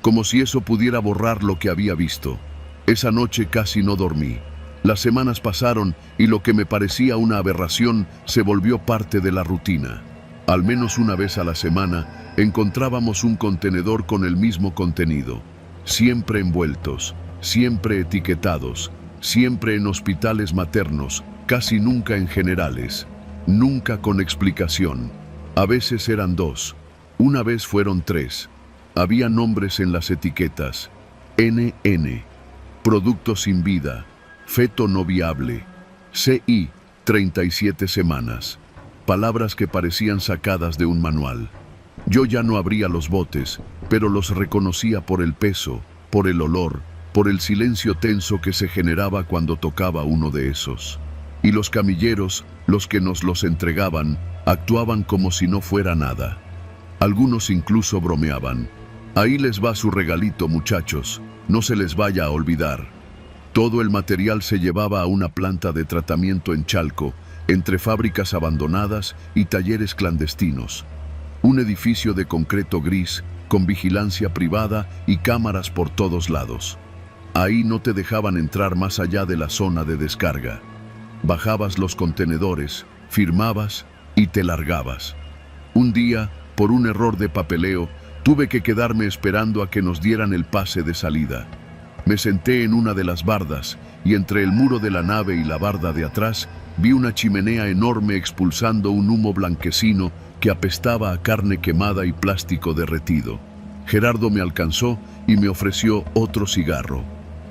Como si eso pudiera borrar lo que había visto. Esa noche casi no dormí. Las semanas pasaron y lo que me parecía una aberración se volvió parte de la rutina. Al menos una vez a la semana encontrábamos un contenedor con el mismo contenido. Siempre envueltos, siempre etiquetados, siempre en hospitales maternos, casi nunca en generales, nunca con explicación. A veces eran 2, una vez fueron 3. Había nombres en las etiquetas: NN, producto sin vida, feto no viable, CI, 37 semanas. Palabras que parecían sacadas de un manual. Yo ya no abría los botes, pero los reconocía por el peso, por el olor, por el silencio tenso que se generaba cuando tocaba uno de esos. Y los camilleros, los que nos los entregaban, actuaban como si no fuera nada. Algunos incluso bromeaban. Ahí les va su regalito, muchachos, no se les vaya a olvidar. Todo el material se llevaba a una planta de tratamiento en Chalco, entre fábricas abandonadas y talleres clandestinos. Un edificio de concreto gris, con vigilancia privada y cámaras por todos lados. Ahí no te dejaban entrar más allá de la zona de descarga. Bajabas los contenedores, firmabas y te largabas. Un día, por un error de papeleo, tuve que quedarme esperando a que nos dieran el pase de salida. Me senté en una de las bardas y entre el muro de la nave y la barda de atrás vi una chimenea enorme expulsando un humo blanquecino que apestaba a carne quemada y plástico derretido. Gerardo me alcanzó y me ofreció otro cigarro.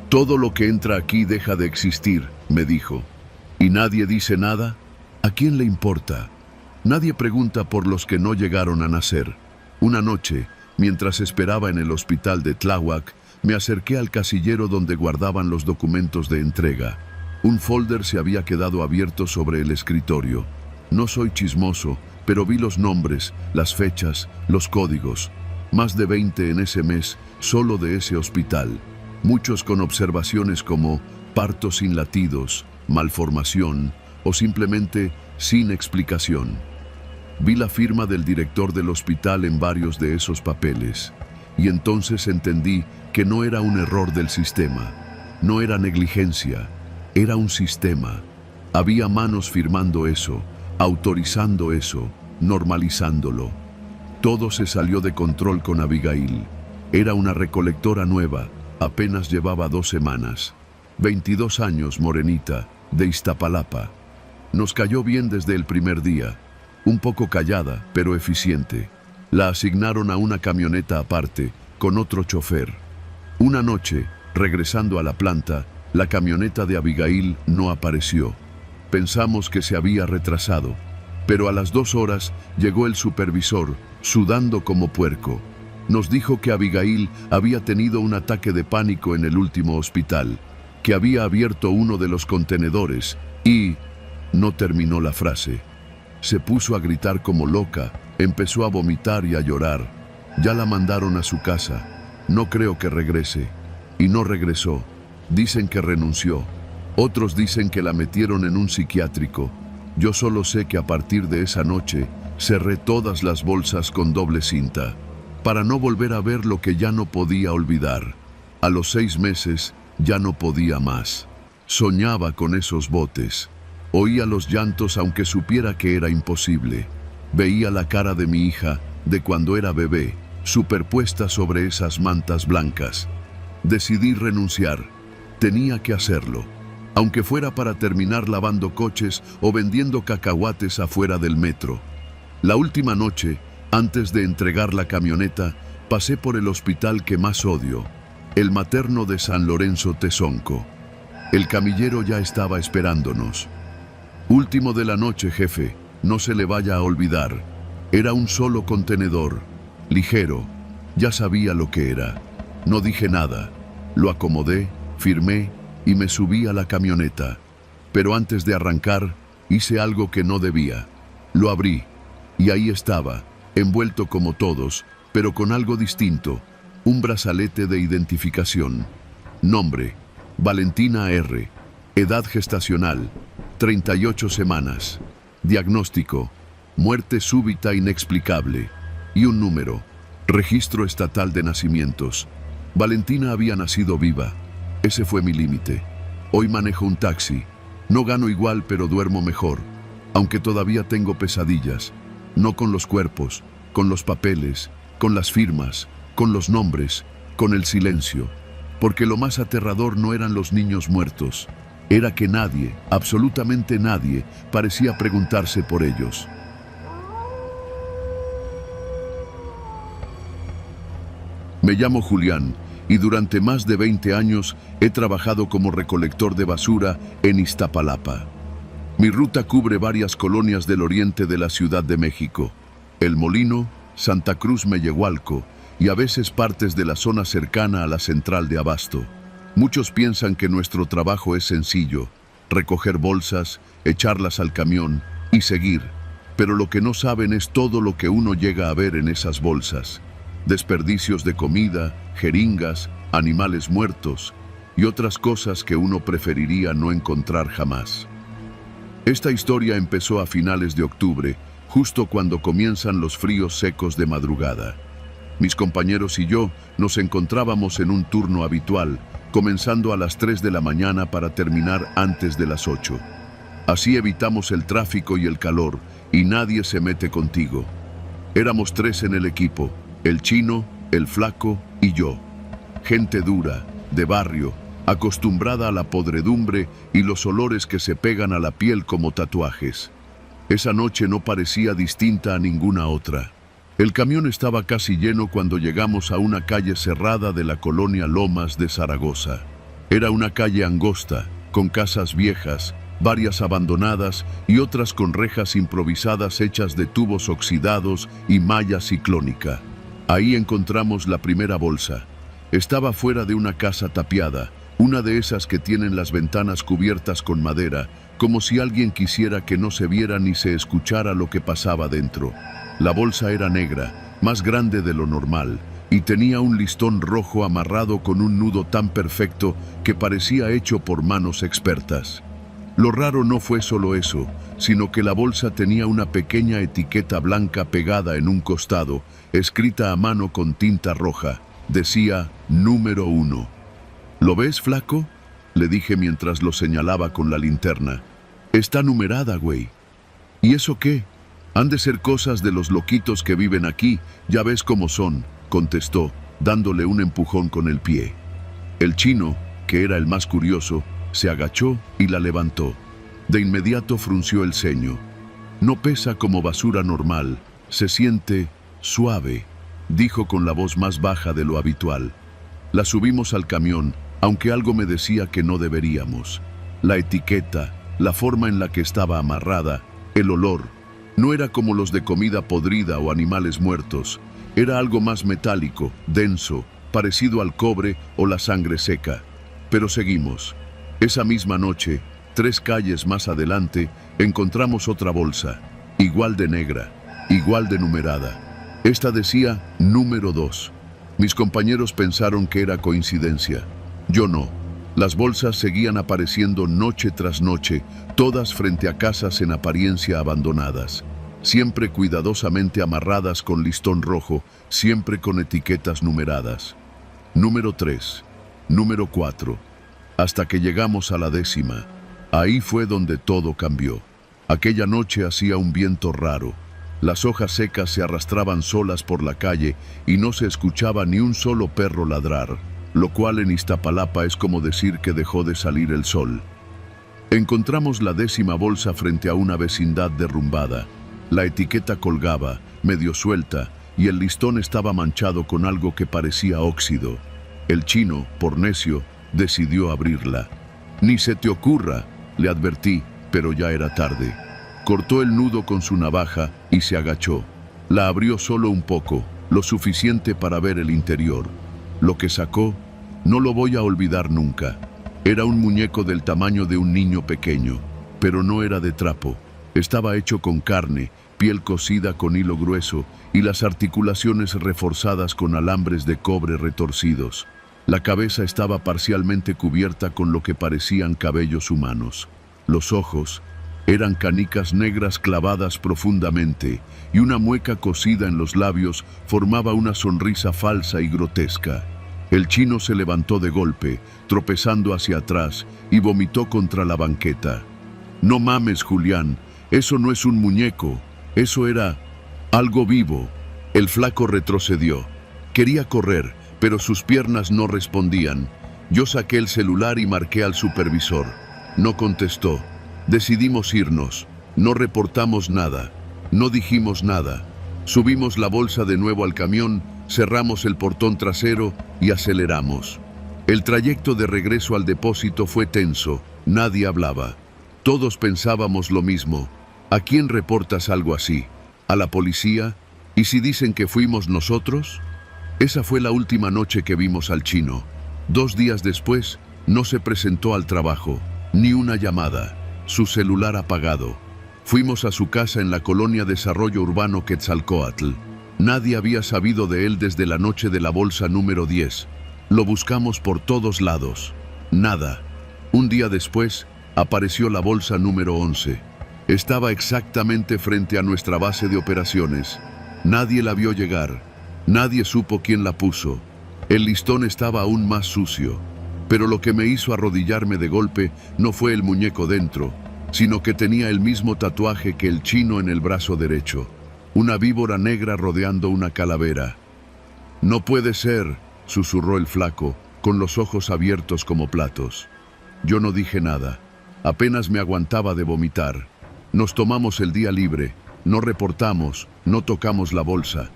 Todo lo que entra aquí deja de existir, me dijo. ¿Y nadie dice nada? ¿A quién le importa? Nadie pregunta por los que no llegaron a nacer. Una noche, mientras esperaba en el hospital de Tláhuac, me acerqué al casillero donde guardaban los documentos de entrega. Un folder se había quedado abierto sobre el escritorio. No soy chismoso, pero vi los nombres, las fechas, los códigos. Más de 20 en ese mes, solo de ese hospital. Muchos con observaciones como parto sin latidos, malformación o simplemente sin explicación. Vi la firma del director del hospital en varios de esos papeles y entonces entendí que no era un error del sistema, no era negligencia, era un sistema. Había manos firmando eso, autorizando eso, normalizándolo. Todo se salió de control con Abigail. Era una recolectora nueva, apenas llevaba 2 semanas. 22 años, morenita, de Iztapalapa. Nos cayó bien desde el primer día. Un poco callada, pero eficiente. La asignaron a una camioneta aparte, con otro chofer. Una noche, regresando a la planta, la camioneta de Abigail no apareció. Pensamos que se había retrasado, pero a las 2 horas llegó el supervisor, sudando como puerco. Nos dijo que Abigail había tenido un ataque de pánico en el último hospital, que había abierto uno de los contenedores y... No terminó la frase. Se puso a gritar como loca, empezó a vomitar y a llorar. Ya la mandaron a su casa. No creo que regrese. Y no regresó. Dicen que renunció. Otros dicen que la metieron en un psiquiátrico. Yo solo sé que a partir de esa noche cerré todas las bolsas con doble cinta, para no volver a ver lo que ya no podía olvidar. A los 6 meses ya no podía más. Soñaba con esos botes. Oía los llantos aunque supiera que era imposible. Veía la cara de mi hija, de cuando era bebé, superpuesta sobre esas mantas blancas. Decidí renunciar. Tenía que hacerlo, aunque fuera para terminar lavando coches o vendiendo cacahuates afuera del metro. La última noche, antes de entregar la camioneta, pasé por el hospital que más odio, el materno de San Lorenzo Tezonco. El camillero ya estaba esperándonos. Último de la noche, jefe, no se le vaya a olvidar. Era un solo contenedor, ligero. Ya sabía lo que era. No dije nada. Lo acomodé, firmé y me subí a la camioneta. Pero antes de arrancar, hice algo que no debía. Lo abrí y ahí estaba, envuelto como todos, pero con algo distinto, un brazalete de identificación. Nombre: Valentina R. Edad gestacional: 38 semanas. Diagnóstico: muerte súbita inexplicable. Y un número: registro estatal de nacimientos. Valentina había nacido viva. Ese fue mi límite. Hoy manejo un taxi. No gano igual, pero duermo mejor. Aunque todavía tengo pesadillas. No con los cuerpos, con los papeles, con las firmas, con los nombres, con el silencio. Porque lo más aterrador no eran los niños muertos. Era que nadie, absolutamente nadie, parecía preguntarse por ellos. Me llamo Julián y durante más de 20 años he trabajado como recolector de basura en Iztapalapa. Mi ruta cubre varias colonias del oriente de la Ciudad de México: El Molino, Santa Cruz Mellehualco y a veces partes de la zona cercana a la central de Abasto. Muchos piensan que nuestro trabajo es sencillo: recoger bolsas, echarlas al camión y seguir. Pero lo que no saben es todo lo que uno llega a ver en esas bolsas: desperdicios de comida, jeringas, animales muertos y otras cosas que uno preferiría no encontrar jamás. Esta historia empezó a finales de octubre, justo cuando comienzan los fríos secos de madrugada. Mis compañeros y yo nos encontrábamos en un turno habitual, comenzando a las 3 de la mañana para terminar antes de las 8. Así evitamos el tráfico y el calor, y nadie se mete contigo. Éramos 3 en el equipo: el chino, el flaco y yo. Gente dura, de barrio, acostumbrada a la podredumbre y los olores que se pegan a la piel como tatuajes. Esa noche no parecía distinta a ninguna otra. El camión estaba casi lleno cuando llegamos a una calle cerrada de la colonia Lomas de Zaragoza. Era una calle angosta, con casas viejas, varias abandonadas y otras con rejas improvisadas hechas de tubos oxidados y malla ciclónica. Ahí encontramos la primera bolsa. Estaba fuera de una casa tapiada, una de esas que tienen las ventanas cubiertas con madera, como si alguien quisiera que no se viera ni se escuchara lo que pasaba dentro. La bolsa era negra, más grande de lo normal, y tenía un listón rojo amarrado con un nudo tan perfecto que parecía hecho por manos expertas. Lo raro no fue solo eso, sino que la bolsa tenía una pequeña etiqueta blanca pegada en un costado, escrita a mano con tinta roja. Decía número 1. ¿Lo ves, flaco?, le dije mientras lo señalaba con la linterna. Está numerada, güey. ¿Y eso qué? Han de ser cosas de los loquitos que viven aquí, ya ves cómo son, contestó, dándole un empujón con el pie. El chino, que era el más curioso, se agachó y la levantó. De inmediato frunció el ceño. No pesa como basura normal, se siente suave, dijo con la voz más baja de lo habitual. La subimos al camión, aunque algo me decía que no deberíamos. La etiqueta, la forma en la que estaba amarrada, el olor, no era como los de comida podrida o animales muertos. Era algo más metálico, denso, parecido al cobre o la sangre seca. Pero seguimos. Esa misma noche, 3 calles más adelante, encontramos otra bolsa, igual de negra, igual de numerada. Esta decía número 2. Mis compañeros pensaron que era coincidencia. Yo no. Las bolsas seguían apareciendo noche tras noche, todas frente a casas en apariencia abandonadas. Siempre cuidadosamente amarradas con listón rojo, siempre con etiquetas numeradas. Número 3, número 4, hasta que llegamos a la 10ª. Ahí fue donde todo cambió. Aquella noche hacía un viento raro. Las hojas secas se arrastraban solas por la calle y no se escuchaba ni un solo perro ladrar, lo cual en Iztapalapa es como decir que dejó de salir el sol. Encontramos la 10ª bolsa frente a una vecindad derrumbada. La etiqueta colgaba, medio suelta, y el listón estaba manchado con algo que parecía óxido. El chino, por necio, decidió abrirla. «Ni se te ocurra», le advertí, pero ya era tarde. Cortó el nudo con su navaja y se agachó. La abrió solo un poco, lo suficiente para ver el interior. Lo que sacó, no lo voy a olvidar nunca. Era un muñeco del tamaño de un niño pequeño, pero no era de trapo. Estaba hecho con carne, piel cosida con hilo grueso y las articulaciones reforzadas con alambres de cobre retorcidos. La cabeza estaba parcialmente cubierta con lo que parecían cabellos humanos. Los ojos eran canicas negras clavadas profundamente y una mueca cosida en los labios formaba una sonrisa falsa y grotesca. El chino se levantó de golpe, tropezando hacia atrás, y vomitó contra la banqueta. «No mames, Julián, eso no es un muñeco, eso era algo vivo». El flaco retrocedió. Quería correr, pero sus piernas no respondían. Yo saqué el celular y marqué al supervisor. No contestó. Decidimos irnos. No reportamos nada. No dijimos nada. Subimos la bolsa de nuevo al camión, cerramos el portón trasero y aceleramos. El trayecto de regreso al depósito fue tenso. Nadie hablaba. Todos pensábamos lo mismo. ¿A quién reportas algo así? ¿A la policía? ¿Y si dicen que fuimos nosotros? Esa fue la última noche que vimos al chino. 2 días después, no se presentó al trabajo. Ni una llamada. Su celular apagado. Fuimos a su casa en la colonia Desarrollo Urbano Quetzalcóatl. Nadie había sabido de él desde la noche de la bolsa número 10. Lo buscamos por todos lados. Nada. Un día después, apareció la bolsa número 11. Estaba exactamente frente a nuestra base de operaciones. Nadie la vio llegar. Nadie supo quién la puso. El listón estaba aún más sucio. Pero lo que me hizo arrodillarme de golpe no fue el muñeco dentro, sino que tenía el mismo tatuaje que el chino en el brazo derecho. Una víbora negra rodeando una calavera. «No puede ser», susurró el flaco, con los ojos abiertos como platos. Yo no dije nada. Apenas me aguantaba de vomitar. Nos tomamos el día libre. No reportamos, no tocamos la bolsa.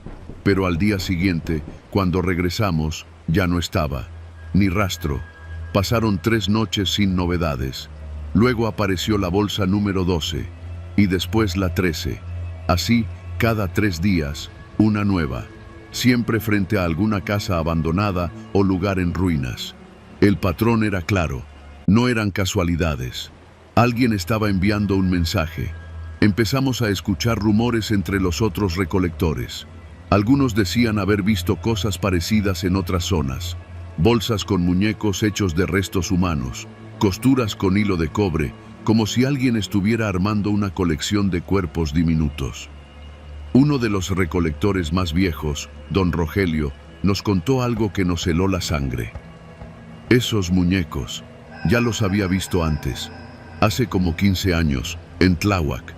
Pero al día siguiente, cuando regresamos, ya no estaba. Ni rastro. Pasaron 3 noches sin novedades. Luego apareció la bolsa número 12 y después la 13. Así, cada 3 días, una nueva, siempre frente a alguna casa abandonada o lugar en ruinas. El patrón era claro, no eran casualidades. Alguien estaba enviando un mensaje. Empezamos a escuchar rumores entre los otros recolectores. Algunos decían haber visto cosas parecidas en otras zonas. Bolsas con muñecos hechos de restos humanos, costuras con hilo de cobre, como si alguien estuviera armando una colección de cuerpos diminutos. Uno de los recolectores más viejos, don Rogelio, nos contó algo que nos heló la sangre. Esos muñecos, ya los había visto antes, hace como 15 años, en Tláhuac.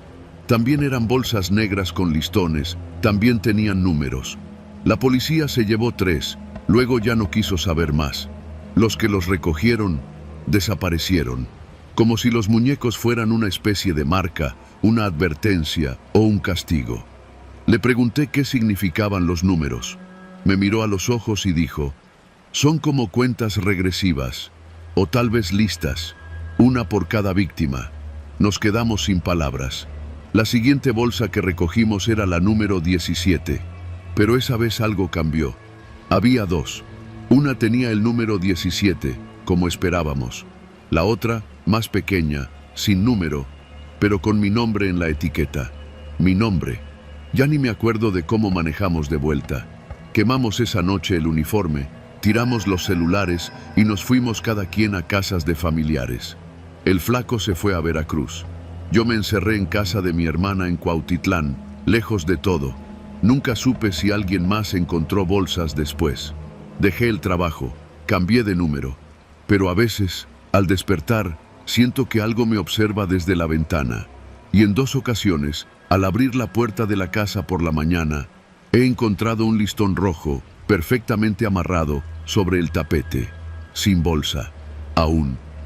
También eran bolsas negras con listones, también tenían números. La policía se llevó 3, luego ya no quiso saber más. Los que los recogieron, desaparecieron, como si los muñecos fueran una especie de marca, una advertencia o un castigo. Le pregunté qué significaban los números. Me miró a los ojos y dijo, son como cuentas regresivas, o tal vez listas, una por cada víctima. Nos quedamos sin palabras. La siguiente bolsa que recogimos era la número 17, pero esa vez algo cambió. Había 2. Una tenía el número 17, como esperábamos. La otra, más pequeña, sin número, pero con mi nombre en la etiqueta. Mi nombre. Ya ni me acuerdo de cómo manejamos de vuelta. Quemamos esa noche el uniforme, tiramos los celulares y nos fuimos cada quien a casas de familiares. El flaco se fue a Veracruz. Yo me encerré en casa de mi hermana en Cuautitlán, lejos de todo. Nunca supe si alguien más encontró bolsas después. Dejé el trabajo, cambié de número. Pero a veces, al despertar, siento que algo me observa desde la ventana. Y en 2 ocasiones, al abrir la puerta de la casa por la mañana, he encontrado un listón rojo, perfectamente amarrado, sobre el tapete, sin bolsa, aún.